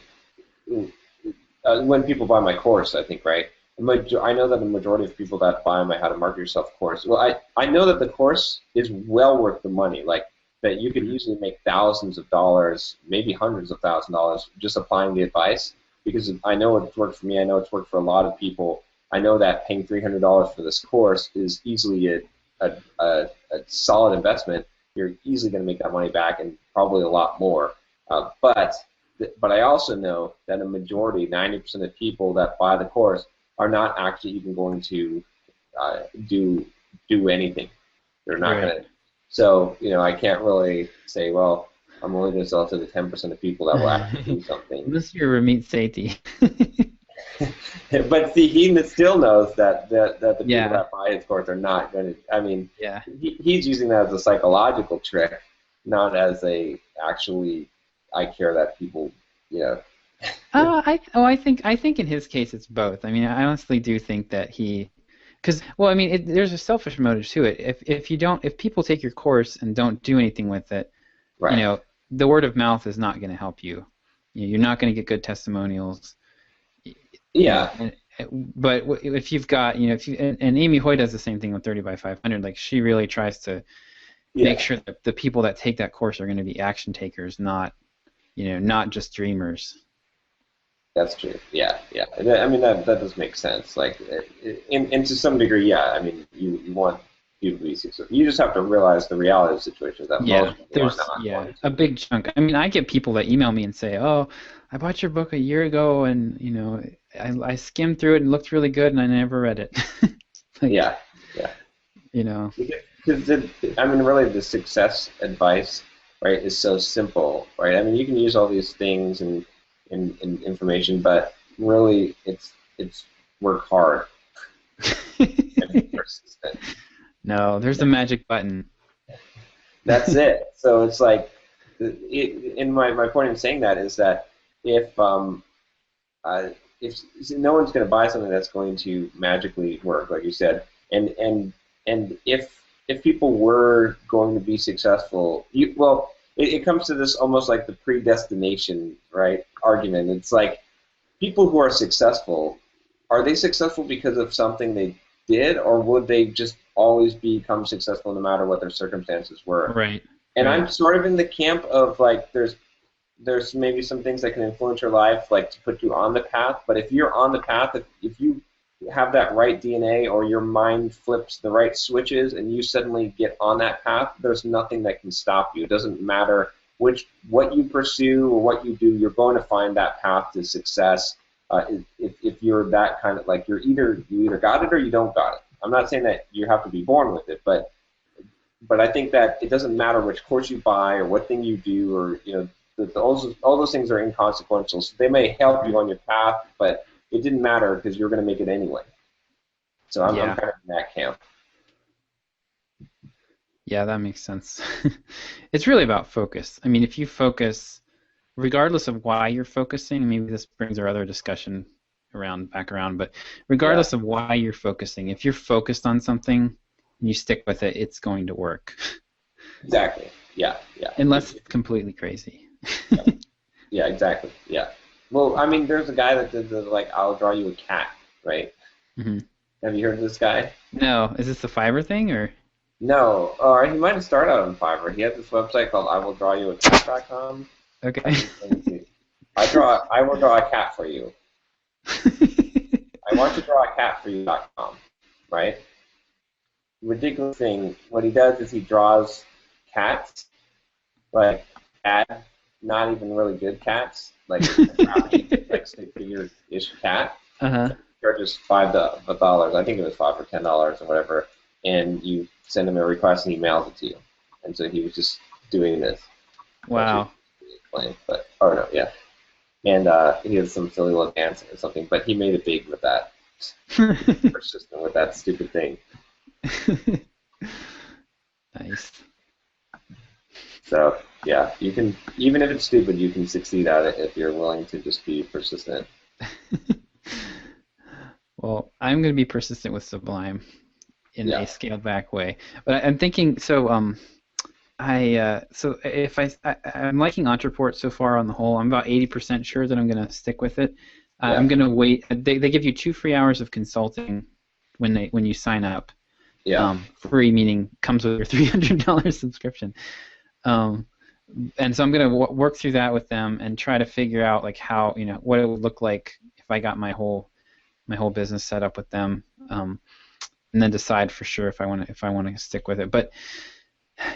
people buy my course, I think, right? I know that the majority of people that buy my How to Market Yourself course, well, I know that the course is well worth the money, like that you could easily make thousands of dollars, maybe hundreds of thousands of dollars just applying the advice, because I know it's worked for me. I know it's worked for a lot of people. I know that paying $300 for this course is easily a solid investment. You're easily going to make that money back, and probably a lot more. But I also know that a majority, 90% of people that buy the course are not actually even going to do anything. They're not going to. So, I can't really say, well, I'm only going to sell to the 10% of people that will actually do something. This is your Ramit Sethi. But see, he still knows that the people that buy his course are not going to. I mean, he's using that as a psychological trick, not as a actually. I care that people, I think in his case it's both. I mean, I honestly do think that because I mean, there's a selfish motive to it. If people take your course and don't do anything with it, right. The word of mouth is not going to help you. You're not going to get good testimonials. Yeah. But if you've got, and Amy Hoy does the same thing with 30 by 500. Like, she really tries to make sure that the people that take that course are going to be action takers, not just dreamers. That's true. Yeah. I mean, that does make sense. Like, and to some degree, I mean, you want people to be successful. You just have to realize the reality of the situation that most people are not. Yeah, a big chunk. I mean, I get people that email me and say, "Oh, I bought your book a year ago, and I skimmed through it and looked really good, and I never read it." Like, yeah. Because I mean, really, the success advice, right, is so simple, right? I mean, you can use all these things and information, but really, it's work hard and be persistent. No, there's a magic button. That's it. So it's like, my point in saying that is that if no one's going to buy something that's going to magically work, like you said, and if people were going to be successful, it comes to this almost like the predestination, right, argument. It's like, people who are successful, are they successful because of something they did, or would they just always become successful no matter what their circumstances were? Right. And I'm sort of in the camp of, like, there's maybe some things that can influence your life, like to put you on the path. But if you're on the path, if you have that right DNA, or your mind flips the right switches and you suddenly get on that path, there's nothing that can stop you. It doesn't matter what you pursue or what you do, you're going to find that path to success. If you're that kind of, like, you either got it or you don't got it. I'm not saying that you have to be born with it, but I think that it doesn't matter which course you buy or what thing you do, or all those things are inconsequential. So they may help you on your path, but it didn't matter because you're going to make it anyway. So I'm kind of in that camp. Yeah, that makes sense. It's really about focus. I mean, if you focus, regardless of why you're focusing, maybe this brings our other discussion back around, but regardless of why you're focusing, if you're focused on something and you stick with it, it's going to work. Exactly. Yeah. Unless it's completely crazy. Yeah, exactly. Yeah. Well, I mean, there's a guy that did I'll draw you a cat, right? Mm-hmm. Have you heard of this guy? No. Is this the Fiverr thing, or? No, or he might have started out on Fiverr. He has this website called iwilldrawyoua.cat.com. Okay. Let me see. I will draw a cat for you. I want to draw a cat for you.com, right? Ridiculous thing. What he does is he draws cats, like bad, not even really good cats, like a crappy, like stick-figure-ish cat. Uh-huh. Charges $5. I think it was $5 or $10 or whatever, and you send him a request and he mails it to you. And so he was just doing this. Wow. But no, yeah. And he has some silly little dance or something, but he made it big with that. Persistent with that stupid thing. Nice. So yeah, you can, even if it's stupid, you can succeed at it if you're willing to just be persistent. Well, I'm going to be persistent with Sublime in Yeah. a scaled back way. But I'm thinking, so if I'm liking Entreport so far on the whole. I'm about 80% sure that I'm going to stick with it. Yeah. I'm going to wait. They give you 2 free hours of consulting when you sign up. Yeah. Free meaning comes with your $300 subscription. And so I'm going to work through that with them and try to figure out like how, what it would look like if I got my whole business set up with them, and then decide for sure if I want to stick with it. But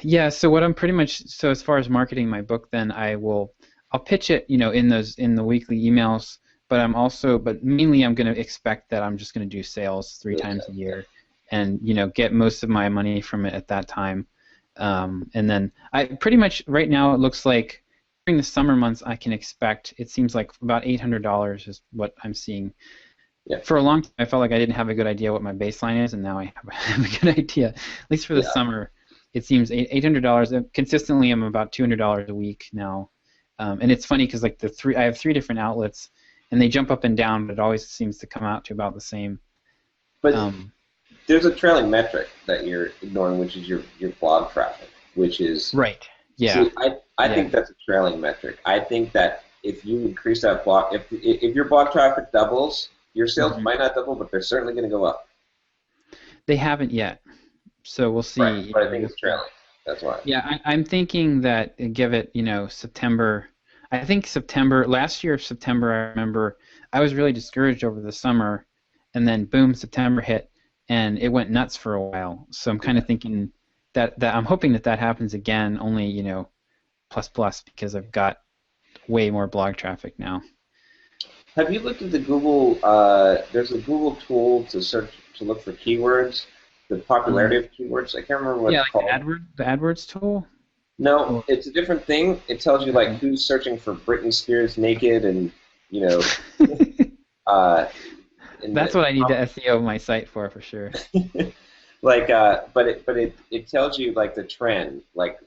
yeah, so what I'm pretty much, so as far as marketing my book, then I'll pitch it, in the weekly emails. But mainly I'm going to expect that I'm just going to do sales 3 times a year, and get most of my money from it at that time. And then I pretty much right now it looks like during the summer months I can expect, it seems like about $800 is what I'm seeing. Yeah. For a long time I felt like I didn't have a good idea what my baseline is, and now I have a good idea. At least for the summer, it seems $800. Consistently I'm about $200 a week now. And it's funny because like I have 3 different outlets, and they jump up and down, but it always seems to come out to about the same. But there's a trailing metric that you're ignoring, which is your blog traffic, which is right. Yeah. See, I think that's a trailing metric. I think that if you increase that blog, if your blog traffic doubles, your sales might not double, but they're certainly going to go up. They haven't yet, so we'll see. Right, but I think it's trailing. That's why. Yeah, I'm thinking that give it, September. I think last year September, I remember I was really discouraged over the summer, and then boom, September hit, and it went nuts for a while. So I'm kind of thinking that I'm hoping that happens again, only, plus, because I've got way more blog traffic now. Have you looked at the Google, there's a Google tool to look for keywords, the popularity of keywords. I can't remember what it's called. The AdWords tool? No, it's a different thing. It tells you like who's searching for Britney Spears naked, and that's what I need to SEO my site for sure. Like, but it tells you like the trend, like.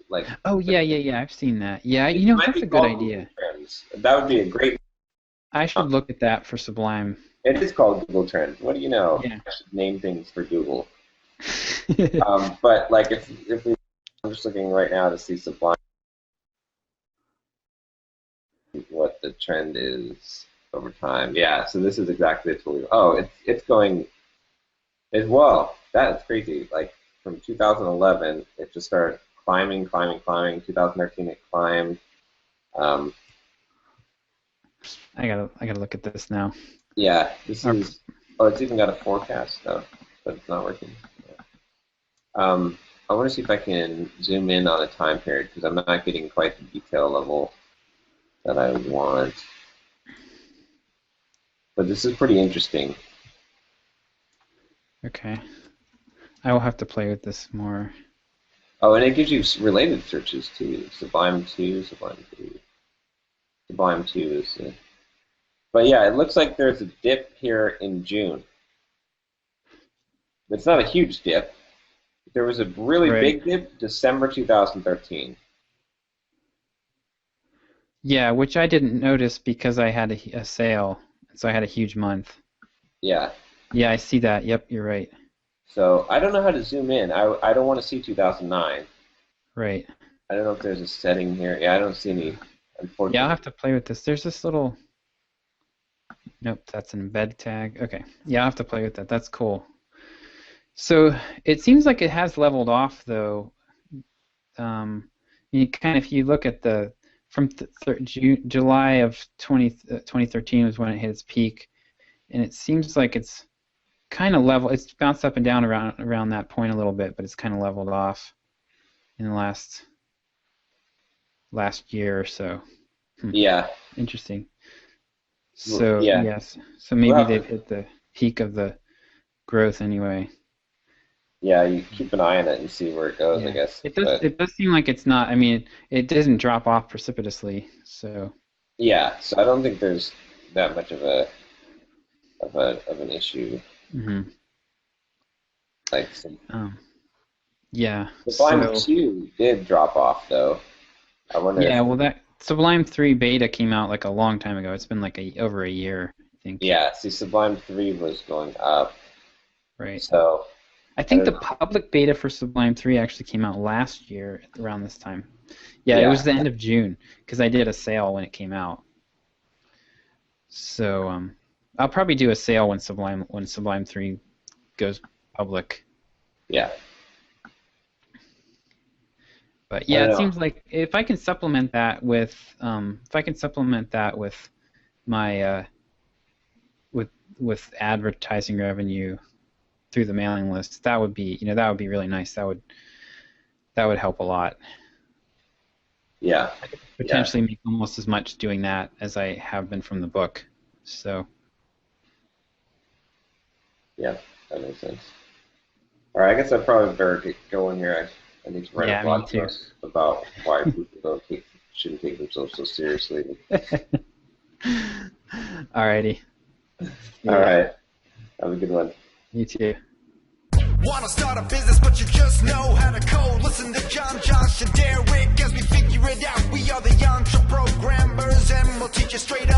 Oh yeah. I've seen that. Yeah, that's a good idea. Trends. That would be a great. I should look at that for Sublime. It is called Google Trends. What do you know? Yeah. I should name things for Google. But like if I'm just looking right now to see Sublime, what the trend is over time. Yeah, so this is exactly the tool. Oh, it's going as well. That's crazy. Like from 2011, it just started climbing. 2013, it climbed. I gotta look at this now. Yeah, this is. Oh, it's even got a forecast though, but it's not working. Yeah. I want to see if I can zoom in on a time period because I'm not getting quite the detail level that I want. But this is pretty interesting. Okay. I will have to play with this more. Oh, and it gives you related searches too. Sublime 2, Sublime 3. Sublime 2 is... But yeah, it looks like there's a dip here in June. It's not a huge dip. There was a really big dip December 2013. Yeah, which I didn't notice because I had a sale, so I had a huge month. Yeah. Yeah, I see that. Yep, you're right. So I don't know how to zoom in. I don't want to see 2009. Right. I don't know if there's a setting here. Yeah, I don't see any. Unfortunately. Yeah, I'll have to play with this. There's this little... Nope, that's an embed tag. Okay. Yeah, I'll have to play with that. That's cool. So it seems like it has leveled off, though. If you look at July of 2013 was when it hit its peak, and it seems like it's kind of level. It's bounced up and down around that point a little bit, but it's kind of leveled off in the last year or so. Yeah. Interesting. So Yeah. yes. So maybe they've hit the peak of the growth anyway. Yeah, you keep an eye on it and see where it goes, Yeah. I guess. It does seem like it's not. I mean, it doesn't drop off precipitously. So. Yeah. So I don't think there's that much of an issue. Mm-hmm. Like. Yeah. Sublime 2 did drop off, though. I wonder. Yeah. Well, that Sublime 3 beta came out like a long time ago. It's been like over a year, I think. Yeah. See, Sublime 3 was going up. Right. So. I think the public beta for Sublime 3 actually came out last year around this time. Yeah, it was the end of June because I did a sale when it came out. So I'll probably do a sale when Sublime 3 goes public. Yeah. But yeah, it seems like if I can supplement that with my with advertising revenue through the mailing list, that would be really nice. That would help a lot. Yeah. I could potentially make almost as much doing that as I have been from the book. So. Yeah, that makes sense. All right, I guess I probably better get going here. I need to write a blog post about why people shouldn't take themselves so seriously. Alrighty. All right. Have a good one. You too. Wanna start a business, but you just know how to code. Listen to John, Josh, and Derick as we figure it out. We are the Entreprogrammers, and we'll teach you straight